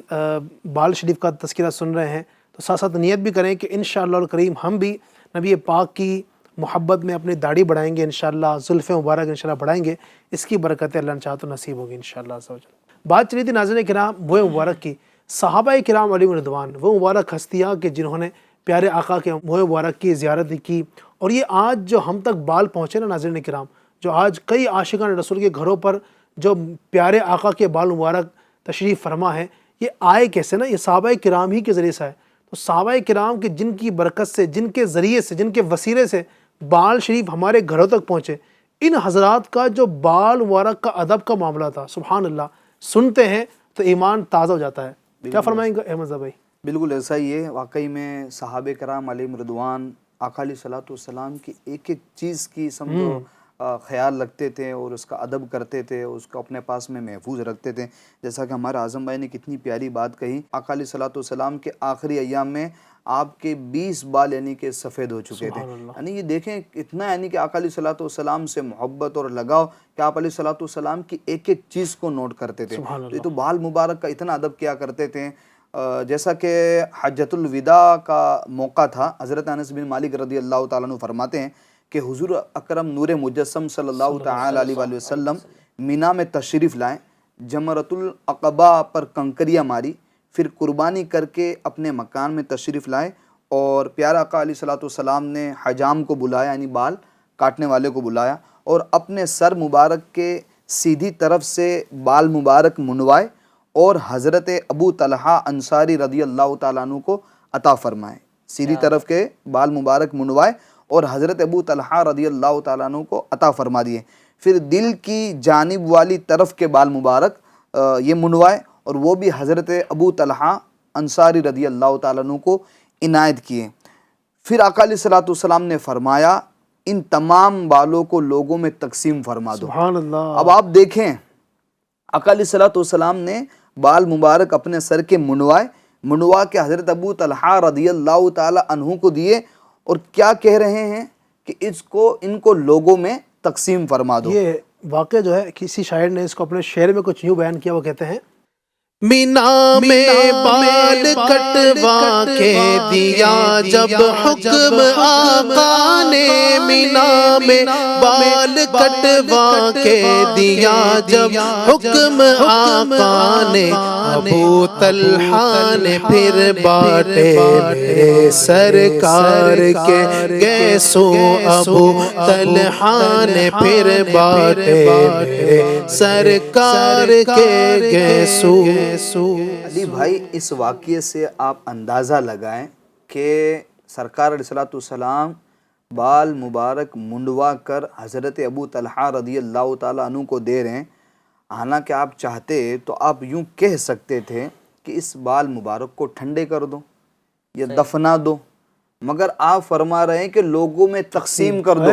بال شریف کا تذکرہ سن رہے ہیں تو ساتھ ساتھ نیت بھی کریں کہ انشاءاللہ الکریم ہم بھی نبی پاک کی محبت میں اپنی داڑھی بڑھائیں گے, انشاءاللہ زلف مبارک انشاءاللہ بڑھائیں گے. اس کی برکتیں اللہ نے چاہا تو نصیب ہوگی انشاءاللہ عز و جل. بات چلی تھی ناظرین کرام موئے مبارک کی. صحابہ کرام علیہم رضوان وہ مبارک ہستیاں کہ جنہوں نے پیارے آقا کے موئے مبارک کی زیارت کی, اور یہ آج جو ہم تک بال پہنچے نا ناظرین کرام, جو آج کئی عاشقان رسول کے گھروں پر جو پیارے آقا کے بال مبارک تشریف فرما ہے, یہ آئے کیسے نا, یہ صحابہ کرام ہی کے ذریعے سے آئے. تو صحابہ کرام کے جن کی برکت سے, جن کے ذریعے سے, جن کے وسیلے سے بال شریف ہمارے گھروں تک پہنچے, ان حضرات کا جو بال مبارک کا ادب کا معاملہ تھا, سبحان اللہ, سنتے ہیں تو ایمان تازہ ہو جاتا ہے. کیا فرمائیں گے احمد بھائی؟ بالکل ایسا ہی ہے. واقعی میں صحابہ کرام علیہم رضوان آقا علیہ الصلوۃ والسلام کی ایک ایک چیز کی سمجھو خیال رکھتے تھے اور اس کا ادب کرتے تھے, اس کو اپنے پاس میں محفوظ رکھتے تھے. جیسا کہ ہمارے اعظم بھائی نے کتنی پیاری بات کہی, آقا علیہ الصلوۃ والسلام کے آخری ایام میں آپ کے 20 بال یعنی کہ سفید ہو چکے تھے. یعنی یہ دیکھیں اتنا یعنی کہ آقا علیہ الصلوۃ والسلام سے محبت اور لگاؤ کہ آپ علیہ الصلوۃ والسلام کی ایک ایک چیز کو نوٹ کرتے تھے. تو یہ تو بال مبارک کا اتنا ادب کیا کرتے تھے. جیسا کہ حجۃ الوداع کا موقع تھا، حضرت انس بن مالک رضی اللہ تعالیٰ عنہ فرماتے ہیں کہ حضور اکرم نور مجسم صلی اللہ تعالی علیہ وآلہ وسلم مینا میں تشریف لائیں، جمرۃ العقبہ پر کنکریاں ماری، پھر قربانی کر کے اپنے مکان میں تشریف لائے، اور پیارا آقا علیہ الصلوۃ والسلام نے حجام کو بلایا یعنی بال کاٹنے والے کو بلایا، اور اپنے سر مبارک کے سیدھی طرف سے بال مبارک منڈوائے اور حضرت ابو طلحہ انصاری رضی اللہ تعالیٰ عنہ کو عطا فرمائے. سیدھی طرف کے بال مبارک منڈوائے اور حضرت ابو طلحہ رضی اللہ تعالیٰ عنہ کو عطا فرما دیے. پھر دل کی جانب والی طرف کے بال مبارک یہ منڈوائے اور وہ بھی حضرت ابو طلحہ انصاری رضی اللہ تعالیٰ عنہ کو عنایت کیے. پھر آقا علیہ الصلوۃ والسلام نے فرمایا ان تمام بالوں کو لوگوں میں تقسیم فرما دو. سبحان اللہ. اب آپ دیکھیں آقا علیہ الصلوۃ والسلام نے بال مبارک اپنے سر کے منڈوا کے حضرت ابو طلحہ رضی اللہ تعالی عنہ کو دیے، اور کیا کہہ رہے ہیں کہ ان کو لوگوں میں تقسیم فرما دو. یہ واقعہ جو ہے کسی شاعر نے اس کو اپنے شعر میں کچھ یوں بیان کیا، وہ کہتے ہیں مینا میں بال کٹوا کے دیا جب حکم آقا نے، مینا میں بال کٹوا کے دیا جب حکم آقا نے، ابو طلحہ نے پھر بانٹے میرے سرکار کے گیسوں، ابو طلحہ نے پھر بانٹے میرے سرکار کے گیسوں. علی بھائی اس واقعے سے آپ اندازہ لگائیں کہ سرکار علیہ الصلوۃ والسلام بال مبارک منڈوا کر حضرت ابو طلحہ رضی اللہ تعالیٰ عنہ کو دے رہے ہیں. حالانکہ آپ چاہتے تو آپ یوں کہہ سکتے تھے کہ اس بال مبارک کو ٹھنڈے کر دو یا دفنا دو، مگر آپ فرما رہے ہیں کہ لوگوں میں تقسیم کر دو،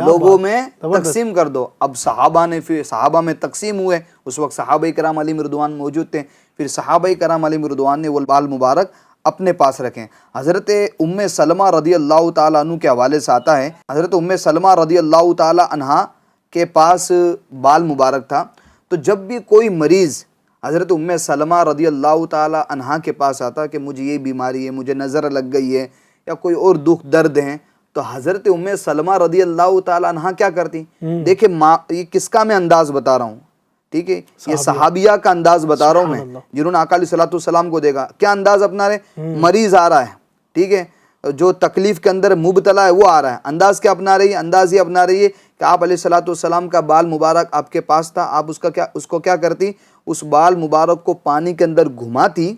لوگوں میں تقسیم کر دو. اب صحابہ میں تقسیم ہوئے، اس وقت صحابہ کرام علیہم رضوان موجود تھے. پھر صحابہ کرام علیہم رضوان نے وہ بال مبارک اپنے پاس رکھیں. حضرت ام سلمہ رضی اللہ تعالیٰ عنہ کے حوالے سے آتا ہے، حضرت ام سلمہ رضی اللہ تعالیٰ عنہا کے پاس بال مبارک تھا، تو جب بھی کوئی مریض حضرت ام سلمہ رضی اللہ تعالیٰ عنہا کے پاس آتا کہ مجھے یہ بیماری ہے، مجھے نظر لگ گئی ہے یا کوئی اور دکھ درد ہیں، تو حضرت ام سلمہ رضی اللہ تعالیٰ عنہا کیا کرتی؟ دیکھیں یہ کس کا میں انداز بتا رہا ہوں، ٹھیک ہے، یہ صحابیہ کا انداز بتا رہا ہوں میں، جنہوں نے آقا علیہ الصلوۃ والسلام کو دیکھا. کیا انداز اپنا رہے؟ مریض آ رہا ہے، ٹھیک ہے، جو تکلیف کے اندر مبتلا ہے وہ آ رہا ہے. انداز کیا اپنا رہی ہے؟ انداز یہ اپنا رہی ہے کہ آپ علیہ الصلوۃ والسلام کا بال مبارک آپ کے پاس تھا، آپ اس کو کیا کرتی؟ اس بال مبارک کو پانی کے اندر گھماتی،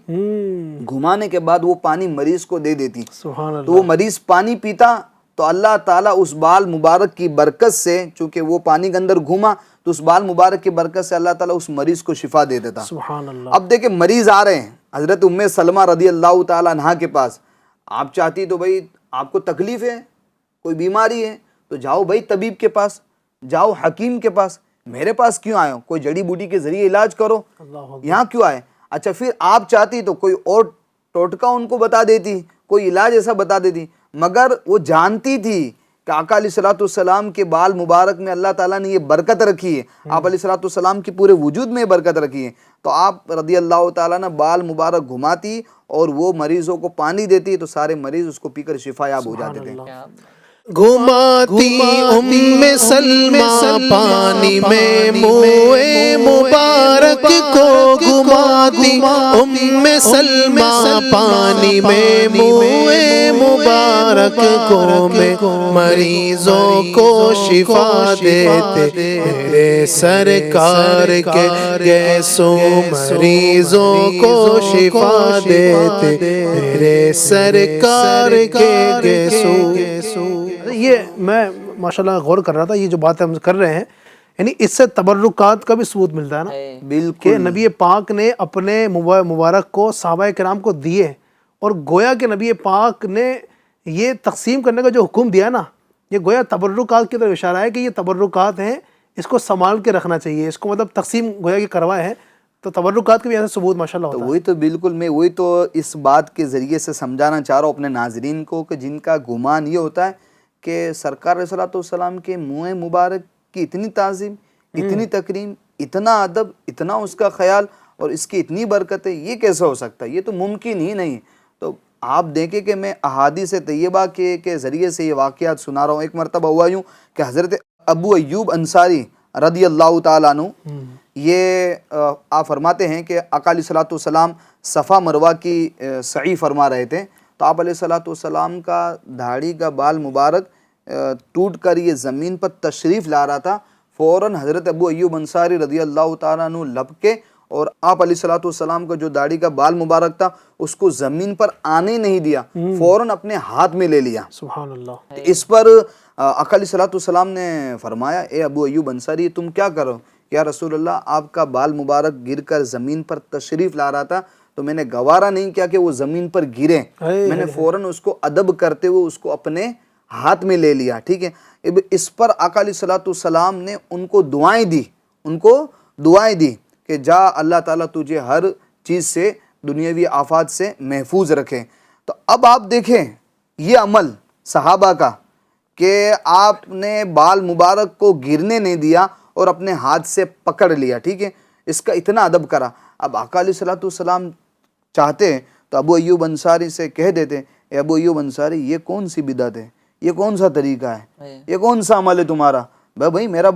گھمانے کے بعد وہ پانی مریض کو دے دیتی. تو وہ مریض پانی پیتا تو اللہ تعالیٰ اس بال مبارک کی برکت سے، چونکہ وہ پانی کے اندر گھوما تو اس بال مبارک کی برکت سے اللہ تعالیٰ اس مریض کو شفا دے دیتا. سبحان اللہ. اب دیکھیں مریض آ رہے ہیں حضرت ام سلمہ رضی اللہ تعالیٰ عنہا کے پاس، آپ چاہتی تو بھائی آپ کو تکلیف ہے، کوئی بیماری ہے تو جاؤ بھائی طبیب کے پاس، جاؤ حکیم کے پاس، میرے پاس کیوں آئے ہو؟ کوئی جڑی بوٹی کے ذریعے علاج کرو، یہاں کیوں آئے؟ اچھا پھر آپ چاہتی تو کوئی اور ٹوٹکا ان کو بتا دیتی، کوئی علاج ایسا بتا دیتی، مگر وہ جانتی تھی کہ آقا علیہ الصلوۃ والسلام کے بال مبارک میں اللہ تعالیٰ نے یہ برکت رکھی ہے، آپ علیہ الصلوۃ والسلام کی پورے وجود میں یہ برکت رکھی ہے. تو آپ رضی اللہ تعالیٰ نے بال مبارک گھماتی اور وہ مریضوں کو پانی دیتی تو سارے مریض اس کو پی کر شفا یاب ہو جاتے تھے. گھماتی ام سلمہ پانی میں منہ مبارک کو، گھماتی ام سلمہ پانی میں منہ مبارک کو، میں مریضوں کو شفا دیتے میرے سرکار کے گیسوں، مریضوں کو شفا دیتے میرے سرکار کے گیسوں. یہ میں ماشاءاللہ غور کر رہا تھا، یہ جو بات ہم کر رہے ہیں یعنی اس سے تبرکات کا بھی ثبوت ملتا ہے نا، بالکل، کہ نبی پاک نے اپنے مبارک کو صحابہ کرام کو دیے، اور گویا کہ نبی پاک نے یہ تقسیم کرنے کا جو حکم دیا نا، یہ گویا تبرکات کی طرف اشارہ ہے کہ یہ تبرکات ہیں، اس کو سنبھال کے رکھنا چاہیے، اس کو مطلب تقسیم گویا کہ کروائے ہیں. تو تبرکات کا بھی ایسا ثبوت ماشاءاللہ تو ہوتا ہے. وہی تو بالکل میں وہی تو اس بات کے ذریعے سے سمجھانا چاہ رہا ہوں اپنے ناظرین کو کہ جن کا گمان یہ ہوتا ہے کہ سرکار علیہ الصلوۃ والسلام کے منہ مبارک کی اتنی تعظیم، اتنی تکریم، اتنا ادب، اتنا اس کا خیال اور اس کی اتنی برکت ہے، یہ کیسے ہو سکتا ہے؟ یہ تو ممکن ہی نہیں. تو آپ دیکھیں کہ میں احادیث طیبہ کے ذریعے سے یہ واقعات سنا رہا ہوں. ایک مرتبہ ہوا یوں کہ حضرت ابو ایوب انصاری رضی اللہ تعالیٰ عنہ، یہ آپ فرماتے ہیں کہ آقا علیہ الصلوۃ والسلام صفا مروہ کی سعی فرما رہے تھے، تو آپ علیہ الصلوۃ والسلام کا داڑھی کا بال مبارک ٹوٹ کر یہ زمین پر تشریف لا رہا تھا. فوراً حضرت ابو ایوب انصاری رضی اللہ تعالیٰ عنہ لپکے اور آپ علیہ الصلوۃ والسلام کا جو داڑھی کا بال مبارک تھا اس کو زمین پر آنے نہیں دیا، فوراً اپنے ہاتھ میں لے لیا. سبحان اللہ. اس پر آقا علیہ الصلوۃ والسلام نے فرمایا، اے ابو ایوب انصاری تم کیا کرو؟ یا رسول اللہ آپ کا بال مبارک گر کر زمین پر تشریف لا رہا تھا تو میں نے گوارا نہیں کیا کہ وہ زمین پر گرے، میں نے فوراً اس کو ادب کرتے ہوئے اس کو اپنے ہاتھ میں لے لیا. ٹھیک ہے. اس پر آقا علیہ الصلوۃ والسلام نے ان کو دعائیں دی کہ جا اللہ تعالیٰ تجھے ہر چیز سے، دنیاوی آفات سے محفوظ رکھے. تو اب آپ دیکھیں یہ عمل صحابہ کا کہ آپ نے بال مبارک کو گرنے نہیں دیا اور اپنے ہاتھ سے پکڑ لیا. ٹھیک ہے. اس کا اتنا ادب کرا. اب آقا علیہ الصلوۃ والسلام چاہتے تو ابو ایوب انصاری سے کہہ دیتے، اے ابو ایوب انصاری یہ کون سی بدعت ہے، یہ کون سا طریقہ ہے، یہ کون سا عمل ہے تمہارا؟ بھائی میرا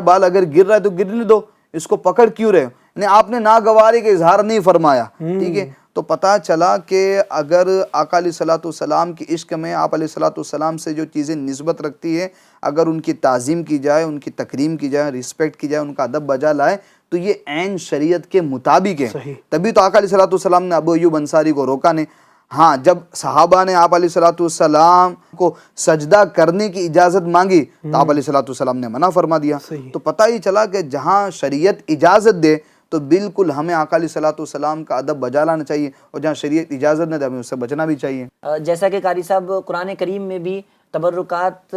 بال اگر گر رہا ہے تو گرنے دو، اس کو پکڑ کیوں رہے ہو؟ آپ نے ناگواری کا اظہار نہیں فرمایا. ٹھیک ہے. تو پتہ چلا کہ اگر آقا علیہ الصلوۃ والسلام کی عشق میں آپ علیہ الصلوۃ والسلام سے جو چیزیں نسبت رکھتی ہے، اگر ان کی تعظیم کی جائے، ان کی تکریم کی جائے، رسپیکٹ کی جائے، ان کا ادب بجا لائے تو یہ عین شریعت کے مطابق ہے. تبھی تو آقا علیہ الصلوۃ والسلام نے ابو ایوب انصاری کو روکا نہیں. ہاں جب صحابہ نے آپ علیہ الصلوۃ والسلام کو سجدہ کرنے کی اجازت مانگی تو آپ علیہ الصلوۃ والسلام نے منع فرما دیا. تو پتہ ہی چلا کہ جہاں شریعت اجازت دے تو بالکل ہمیں آقا علیہ الصلوۃ والسلام کا ادب بجا لانا چاہیے، اور جہاں شریعت اجازت نہ دے ہمیں اس سے بچنا بھی چاہیے. جیسا کہ قاری صاحب قرآن کریم میں بھی تبرکات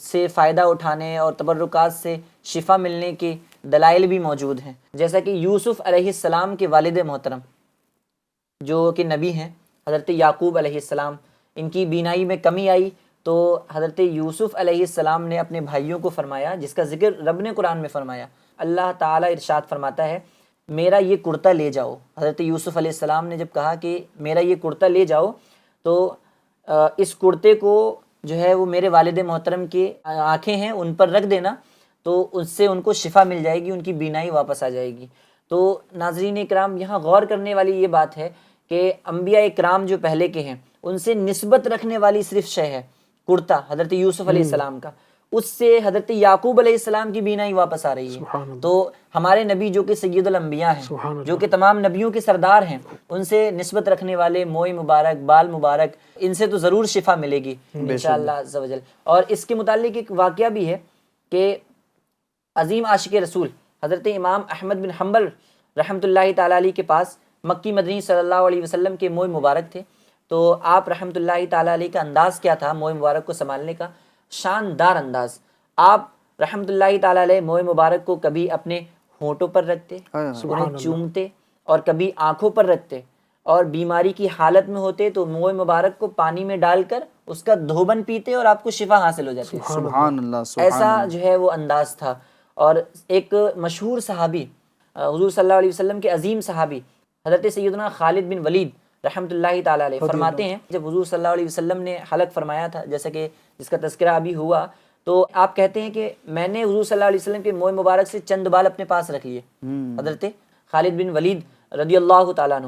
سے فائدہ اٹھانے اور تبرکات سے شفا ملنے کے دلائل بھی موجود ہیں. جیسا کہ یوسف علیہ السلام کے والد محترم جو کہ نبی ہیں، حضرت یعقوب علیہ السلام، ان کی بینائی میں کمی آئی تو حضرت یوسف علیہ السلام نے اپنے بھائیوں کو فرمایا، جس کا ذکر رب نے قرآن میں فرمایا. اللہ تعالیٰ ارشاد فرماتا ہے میرا یہ کرتا لے جاؤ. حضرت یوسف علیہ السلام نے جب کہا کہ میرا یہ کرتا لے جاؤ تو اس کرتے کو جو ہے وہ میرے والد محترم کی آنکھیں ہیں ان پر رکھ دینا تو اس سے ان کو شفا مل جائے گی، ان کی بینائی واپس آ جائے گی. تو ناظرین اکرام یہاں غور کرنے والی یہ بات ہے کہ انبیاء اکرام جو پہلے کے ہیں ان سے نسبت رکھنے والی صرف شے ہے کرتا حضرت یوسف علیہ السلام کا، اس سے حضرت یعقوب علیہ السلام کی بینائی واپس آ رہی ہے. تو ہمارے نبی جو کہ سید الانبیاء ہیں، جو کہ تمام نبیوں کے سردار ہیں، ان سے نسبت رکھنے والے موئے مبارک، بال مبارک، ان سے تو ضرور شفا ملے گی انشاءاللہ عز و جل. اور اس کے متعلق ایک واقعہ بھی ہے کہ عظیم عاشق رسول حضرت امام احمد بن حنبل رحمۃ اللہ تعالیٰ علیہ کے پاس مکی مدنی صلی اللہ علیہ وسلم کے موئے مبارک تھے. تو آپ رحمۃ اللہ تعالیٰ علیہ کا انداز کیا تھا موئے مبارک کو سنبھالنے کا؟ شاندار انداز. آپ رحمۃ اللہ تعالیٰ علیہ موئے مبارک کو کبھی اپنے ہونٹوں پر رکھتے، انہیں چومتے، اور کبھی آنکھوں پر رکھتے، اور بیماری کی حالت میں ہوتے تو موئے مبارک کو پانی میں ڈال کر اس کا دھوبن پیتے اور آپ کو شفا حاصل ہو جاتی. سبحان اللہ. ایسا جو ہے وہ انداز تھا. اور ایک مشہور صحابی حضور صلی اللہ علیہ وسلم کے عظیم صحابی حضرت سیدنا خالد بن ولید رحمۃ اللہ تعالیٰ علیہ فرماتے ہیں جب حضور صلی اللہ علیہ وسلم نے حلق فرمایا تھا، جیسا کہ جس کا تذکرہ ابھی ہوا، تو آپ کہتے ہیں کہ میں نے حضور صلی اللہ علیہ وسلم کے موئے مبارک سے چند بال اپنے پاس رکھ لیے. حضرت خالد بن ولید رضی اللہ تعالیٰ عنہ،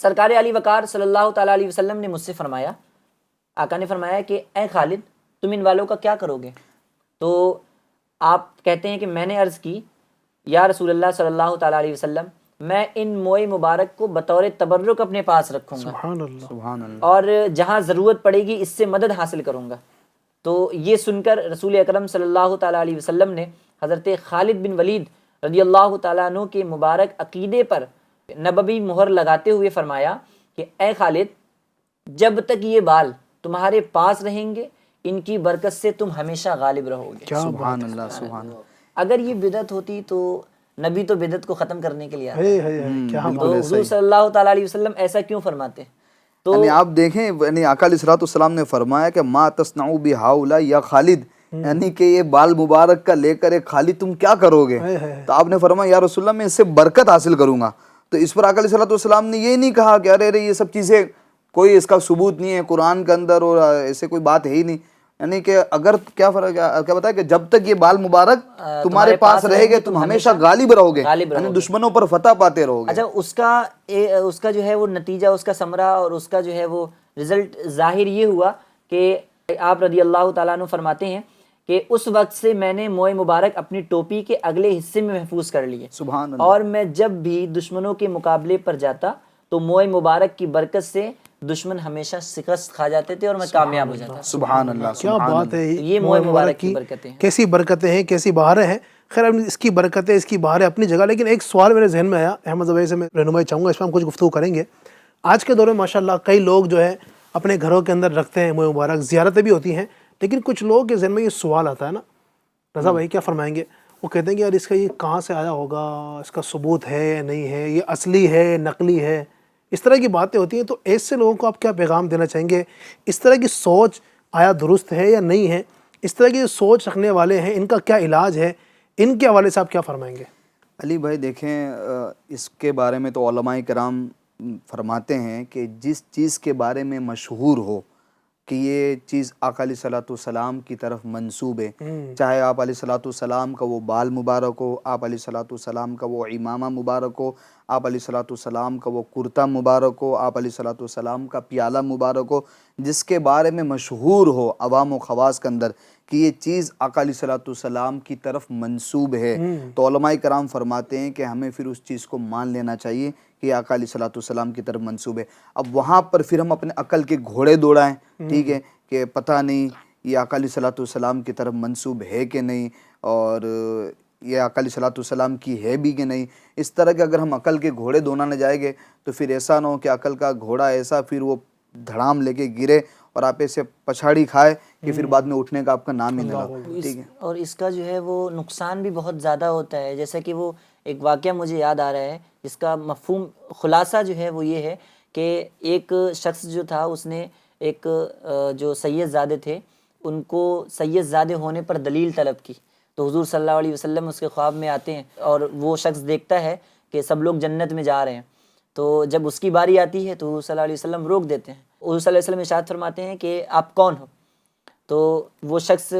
سرکار علی وقار صلی اللہ تعالیٰ علیہ وسلم نے مجھ سے فرمایا، آقا نے فرمایا کہ اے خالد تم ان والوں کا کیا کرو گے؟ تو آپ کہتے ہیں کہ میں نے عرض کی یا رسول اللہ صلی اللہ تعالیٰ علیہ وسلم میں ان موئے مبارک کو بطور تبرک اپنے پاس رکھوں گا، سبحان اللہ، اور جہاں ضرورت پڑے گی اس سے مدد حاصل کروں گا. تو یہ سن کر رسول اکرم صلی اللہ تعالیٰ علیہ وسلم نے حضرت خالد بن ولید رضی اللہ تعالیٰ عنہ کے مبارک عقیدے پر نبوی مہر لگاتے ہوئے فرمایا کہ اے خالد جب تک یہ بال تمہارے پاس رہیں گے ان کی برکت سے تم ہمیشہ غالب رہو گے. سبحان اللہ. سبحان اللہ. اگر یہ بدعت ہوتی تو نبی تو بدعت کو ختم کرنے کے لیے آتا ہے ہے. کیا تو حضور صلی اللہ تعالیٰ علیہ وسلم ایسا کیوں فرماتے ہیں؟ تو یعنی آپ دیکھیں، یعنی آقا علیہ السلام نے فرمایا کہ ما تصنعوا بہؤلاء یا خالد، یعنی کہ یہ بال مبارک کا لے کر ایک خالد تم کیا کرو گے؟ تو آپ نے فرمایا یا رسول اللہ میں اس سے برکت حاصل کروں گا. تو اس پر آقا علیہ السلام نے یہ نہیں کہا کہ ارے یہ سب چیزیں کوئی اس کا ثبوت نہیں ہے قرآن کے اندر اور ایسے کوئی بات ہے ہی نہیں. یعنی کہ اگر کیا فرق کیا بتایا کہ جب تک یہ بال مبارک تمہارے پاس رہے گے تم ہمیشہ غالب رہو گے، یعنی دشمنوں پر فتح پاتے رہو گے. اچھا، اس کا جو ہے وہ نتیجہ، اس کا ثمرہ اور اس کا جو ہے وہ رزلٹ ظاہر یہ ہوا کہ آپ رضی اللہ تعالیٰ عنہ فرماتے ہیں کہ اس وقت سے میں نے موئے مبارک اپنی ٹوپی کے اگلے حصے میں محفوظ کر لیے. سبحان اللہ. اور میں جب بھی دشمنوں کے مقابلے پر جاتا تو موئے مبارک کی برکت سے دشمن ہمیشہ شکست کھا جاتے تھے اور میں کامیاب ہو جاتا. سبحان اللہ. کیا بات ہے، یہ موئے مبارک کی برکتیں ہیں. کیسی برکتیں ہیں، کیسی بہاریں ہیں. خیر اس کی برکتیں، اس کی بہاریں اپنی جگہ، لیکن ایک سوال میرے ذہن میں آیا، احمد زبیر سے میں رہنمائی چاہوں گا، اس میں ہم کچھ گفتگو کریں گے. آج کے دور میں ماشاءاللہ کئی لوگ جو ہے اپنے گھروں کے اندر رکھتے ہیں موئے مبارک، زیارتیں بھی ہوتی ہیں، لیکن کچھ لوگ کے ذہن میں یہ سوال آتا ہے نا، رضا بھائی کیا فرمائیں گے؟ وہ کہتے ہیں کہ یار اس کا یہ کہاں سے آیا ہوگا، اس کا ثبوت ہے یا نہیں ہے، یہ اصلی ہے نقلی ہے، اس طرح کی باتیں ہوتی ہیں. تو ایسے لوگوں کو آپ کیا پیغام دینا چاہیں گے؟ اس طرح کی سوچ آیا درست ہے یا نہیں ہے؟ اس طرح کی سوچ رکھنے والے ہیں، ان کا کیا علاج ہے؟ ان کے حوالے سے آپ کیا فرمائیں گے؟ علی بھائی دیکھیں، اس کے بارے میں تو علماء کرام فرماتے ہیں کہ جس چیز کے بارے میں مشہور ہو کہ یہ چیز آقا علیہ السلام کی طرف منسوب ہے، چاہے آپ علیہ السلام کا وہ بال مبارک ہو، آپ علیہ السلام کا وہ امامہ مبارک ہو، آپ علیہ السلام کا وہ کرتا مبارک ہو، آپ علیہ السلام کا پیالہ مبارک ہو، جس کے بارے میں مشہور ہو عوام و خواص کے اندر کہ یہ چیز آقا علیہ السلام کی طرف منسوب ہے، تو علماء کرام فرماتے ہیں کہ ہمیں پھر اس چیز کو مان لینا چاہیے کہ آقا علیہ السلام کی طرف منسوب ہے. اب وہاں پر پھر ہم اپنے عقل کے گھوڑے دوڑائیں، ٹھیک ہے، کہ پتہ نہیں یہ آقا علیہ السلام کی طرف منسوب ہے کہ نہیں، اور یہ آقا علیہ السلام کی ہے بھی کہ نہیں. اس طرح کے اگر ہم عقل کے گھوڑے دوڑانے جائیں گے تو پھر ایسا نہ ہو کہ عقل کا گھوڑا ایسا پھر وہ دھڑام لے کے گرے اور آپ ایسے پچھاڑی کھائے کہ پھر بعد میں اٹھنے کا آپ کا نام ہی نہ لو. ٹھیک ہے. اور اس کا جو ہے وہ نقصان بھی بہت زیادہ ہوتا ہے. جیسا کہ وہ ایک واقعہ مجھے یاد آ رہا ہے جس کا مفہوم خلاصہ جو ہے وہ یہ ہے کہ ایک شخص جو تھا اس نے ایک جو سید زادے تھے ان کو سید زادے ہونے پر دلیل طلب کی. تو حضور صلی اللہ علیہ وسلم اس کے خواب میں آتے ہیں اور وہ شخص دیکھتا ہے کہ سب لوگ جنت میں جا رہے ہیں. تو جب اس کی باری آتی ہے تو حضور صلی اللہ علیہ وسلم روک دیتے ہیں. حضور صلی اللہ علیہ وسلم ارشاد فرماتے ہیں کہ آپ کون ہو؟ تو وہ شخص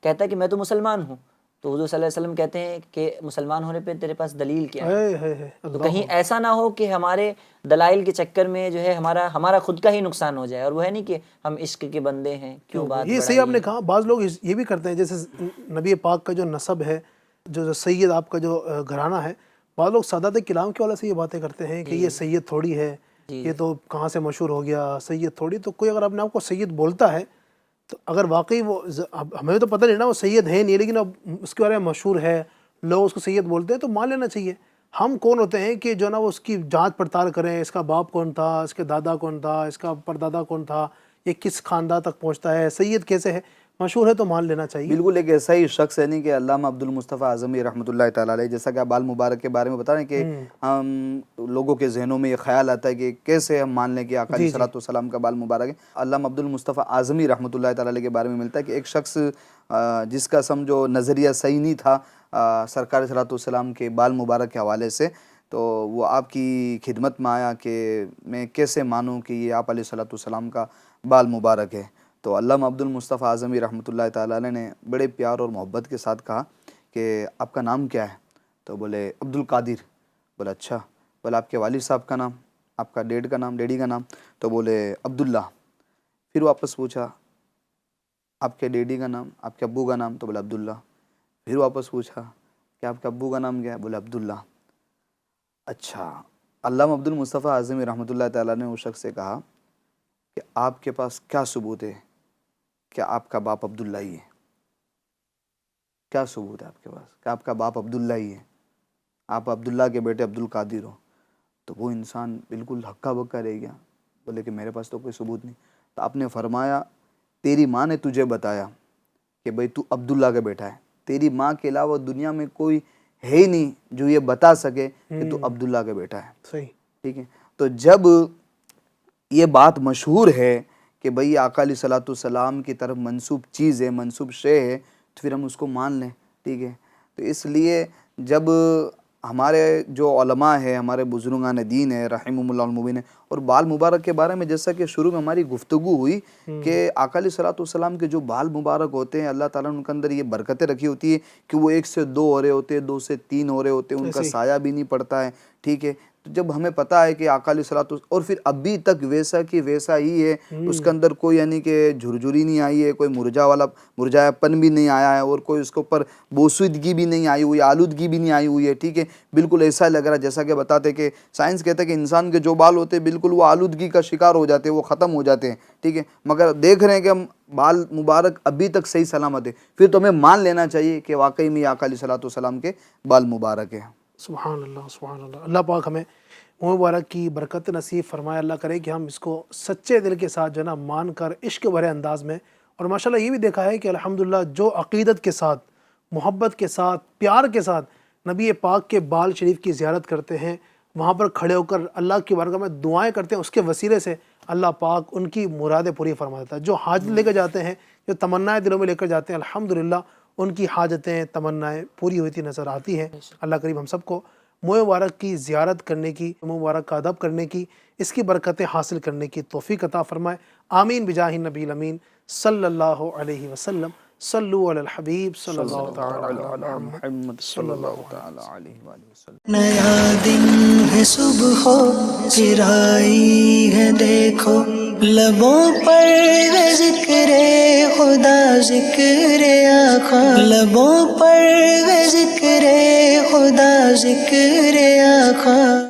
کہتا ہے کہ میں تو مسلمان ہوں. تو حضور صلی اللہ علیہ وسلم کہتے ہیں کہ مسلمان ہونے پہ تیرے پاس دلیل کیا ہے؟ تو کہیں ایسا نہ ہو کہ ہمارے دلائل کے چکر میں جو ہے ہمارا خود کا ہی نقصان ہو جائے. اور وہ ہے نہیں کہ ہم عشق کے بندے ہیں، کیوں بات یہ صحیح آپ نے کہا. بعض لوگ یہ بھی کرتے ہیں، جیسے نبی پاک کا جو نسب ہے، جو سید آپ کا جو گھرانہ ہے، بعض لوگ سادات کلام کے والے سے یہ باتیں کرتے ہیں کہ یہ سید تھوڑی ہے، یہ تو کہاں سے مشہور ہو گیا، سید تھوڑی. تو کوئی اگر اپنے آپ کو سید بولتا ہے تو اگر واقعی وہ، ہمیں تو پتہ نہیں نا وہ سید ہے نہیں، لیکن اب اس کے بارے میں مشہور ہے، لوگ اس کو سید بولتے ہیں، تو مان لینا چاہیے. ہم کون ہوتے ہیں کہ جو نا وہ اس کی جانچ پڑتال کریں، اس کا باپ کون تھا، اس کے دادا کون تھا، اس کا پردادا کون تھا، یہ کس خاندان تک پہنچتا ہے، سید کیسے ہے، مشہور ہے تو مان لینا چاہیے. بالکل ایک ایسا ہی شخص ہے نہیں کہ علامہ عبد المصطفیٰ اعظمی رحمۃ اللہ تعالیٰ علیہ، جیسا کہ آپ بال مبارک کے بارے میں بتا رہے ہیں کہ ہم لوگوں کے ذہنوں میں یہ خیال آتا ہے کہ کیسے ہم مان لیں کہ آقا علیہ السلام کا بال مبارک ہے. علامہ عبد المصطفیٰ اعظمی رحمۃ اللہ تعالیٰ علیہ کے بارے میں ملتا ہے کہ ایک شخص جس کا سمجھو نظریہ صحیح نہیں تھا سرکار صلی اللہ علیہ وسلم کے بال مبارک کے حوالے سے، تو وہ آپ کی خدمت میں آیا کہ میں کیسے مانوں کہ یہ آپ علیہ السلام کا بال مبارک ہے. تو علامہ عبد المصطفیٰ اعظمی رحمۃ اللہ تعالیٰ علیہ نے بڑے پیار اور محبت کے ساتھ کہا کہ آپ کا نام کیا ہے؟ تو بولے عبد القادر. بولا اچھا. بولا آپ کے والد صاحب کا نام، آپ کا ڈیڈی کا نام؟ تو بولے عبداللہ. پھر واپس پوچھا آپ کے ڈیڈی کا نام، آپ کے ابو کا نام؟ تو بولا عبداللہ. پھر واپس پوچھا کہ آپ کے ابو کا نام کیا ہے؟ بولا عبداللہ. اچھا. علامہ عبد المصطفیٰ اعظمی رحمۃ اللہ تعالیٰ نے اس شخص سے کہا کہ آپ کے پاس کیا ثبوت ہے کہ آپ کا باپ عبداللہ ہی ہے؟ کیا ثبوت ہے آپ کے پاس کہ آپ کا باپ عبداللہ ہی ہے، آپ عبداللہ کے بیٹے عبد القادر ہو؟ تو وہ انسان بالکل ہکا بکا رہ گیا، بولے کہ میرے پاس تو کوئی ثبوت نہیں. تو آپ نے فرمایا تیری ماں نے تجھے بتایا کہ بھئی تو عبداللہ کا بیٹا ہے، تیری ماں کے علاوہ دنیا میں کوئی ہے ہی نہیں جو یہ بتا سکے کہ تو عبداللہ کا بیٹا ہے. صحیح. ٹھیک ہے. تو جب یہ بات مشہور ہے کہ بھئی آقا علیہ الصلوۃ والسلام کی طرف منسوب چیز ہے، منسوب شے ہے، تو پھر ہم اس کو مان لیں. ٹھیک ہے. تو اس لیے جب ہمارے جو علماء ہے، ہمارے بزرگان دین ہے رحمہم اللہ المبین، اور بال مبارک کے بارے میں جیسا کہ شروع میں ہماری گفتگو ہوئی کہ آقا علیہ الصلوۃ والسلام کے جو بال مبارک ہوتے ہیں، اللہ تعالیٰ نے ان کے اندر یہ برکتیں رکھی ہوتی ہے کہ وہ 1 سے 2 ہو رہے ہوتے ہیں، 2 سے 3 ہو رہے ہوتے ہیں، ان کا سایہ بھی نہیں پڑتا ہے. ٹھیک ہے. تو جب ہمیں پتہ ہے کہ آقا علیہ الصلوۃ اور پھر ابھی تک ویسا کی ویسا ہی ہے، اس کے اندر کوئی یعنی کہ جھرجھری نہیں آئی ہے، کوئی مرجھایا پن بھی نہیں آیا ہے، اور کوئی اس کے اوپر بوسودگی بھی نہیں آئی ہوئی، آلودگی بھی نہیں آئی ہوئی ہے. ٹھیک ہے. بالکل ایسا لگ رہا ہے جیسا کہ بتاتے کہ سائنس کہتا ہے کہ انسان کے جو بال ہوتے ہیں بالکل وہ آلودگی کا شکار ہو جاتے ہیں، وہ ختم ہو جاتے ہیں. ٹھیک ہے. مگر دیکھ رہے ہیں کہ ہم بال مبارک ابھی تک صحیح سلامت ہے، پھر تو ہمیں مان لینا چاہیے کہ واقعی میں آقا علیہ الصلوۃ والسلام کے بال مبارک ہیں. سبحان اللہ سبحان اللہ. اللہ پاک ہمیں منہ مبارک کی برکت نصیب فرمائے. اللہ کرے کہ ہم اس کو سچے دل کے ساتھ جو ہے نا مان کر عشق بھرے انداز میں، اور ماشاءاللہ یہ بھی دیکھا ہے کہ الحمدللہ جو عقیدت کے ساتھ، محبت کے ساتھ، پیار کے ساتھ نبی پاک کے بال شریف کی زیارت کرتے ہیں، وہاں پر کھڑے ہو کر اللہ کی بارگاہ میں دعائیں کرتے ہیں، اس کے وسیلے سے اللہ پاک ان کی مرادیں پوری فرما دیتا ہے. جو حاجت لے کر جاتے ہیں، جو تمنائیں دلوں میں لے کر جاتے ہیں، الحمدللہ ان کی حاجتیں، تمنائیں پوری ہوتی نظر آتی ہیں. اللہ کریم ہم سب کو منہ مبارک کی زیارت کرنے کی، منہ مبارک کا ادب کرنے کی، اس کی برکتیں حاصل کرنے کی توفیق عطا فرمائے. آمین بجاہ النبی الامین صلی اللہ علیہ وسلم. صلو علی الحبیب صلی اللہ تعالی علی محمد صلی اللہ علیہ وسلم. نیا دن ہے صبح ہو پھر آئی ہے دیکھو، لبوں پر ہے ذکر خدا ذکر آقا، لبوں پر ہے ذکر خدا ذکر آقا.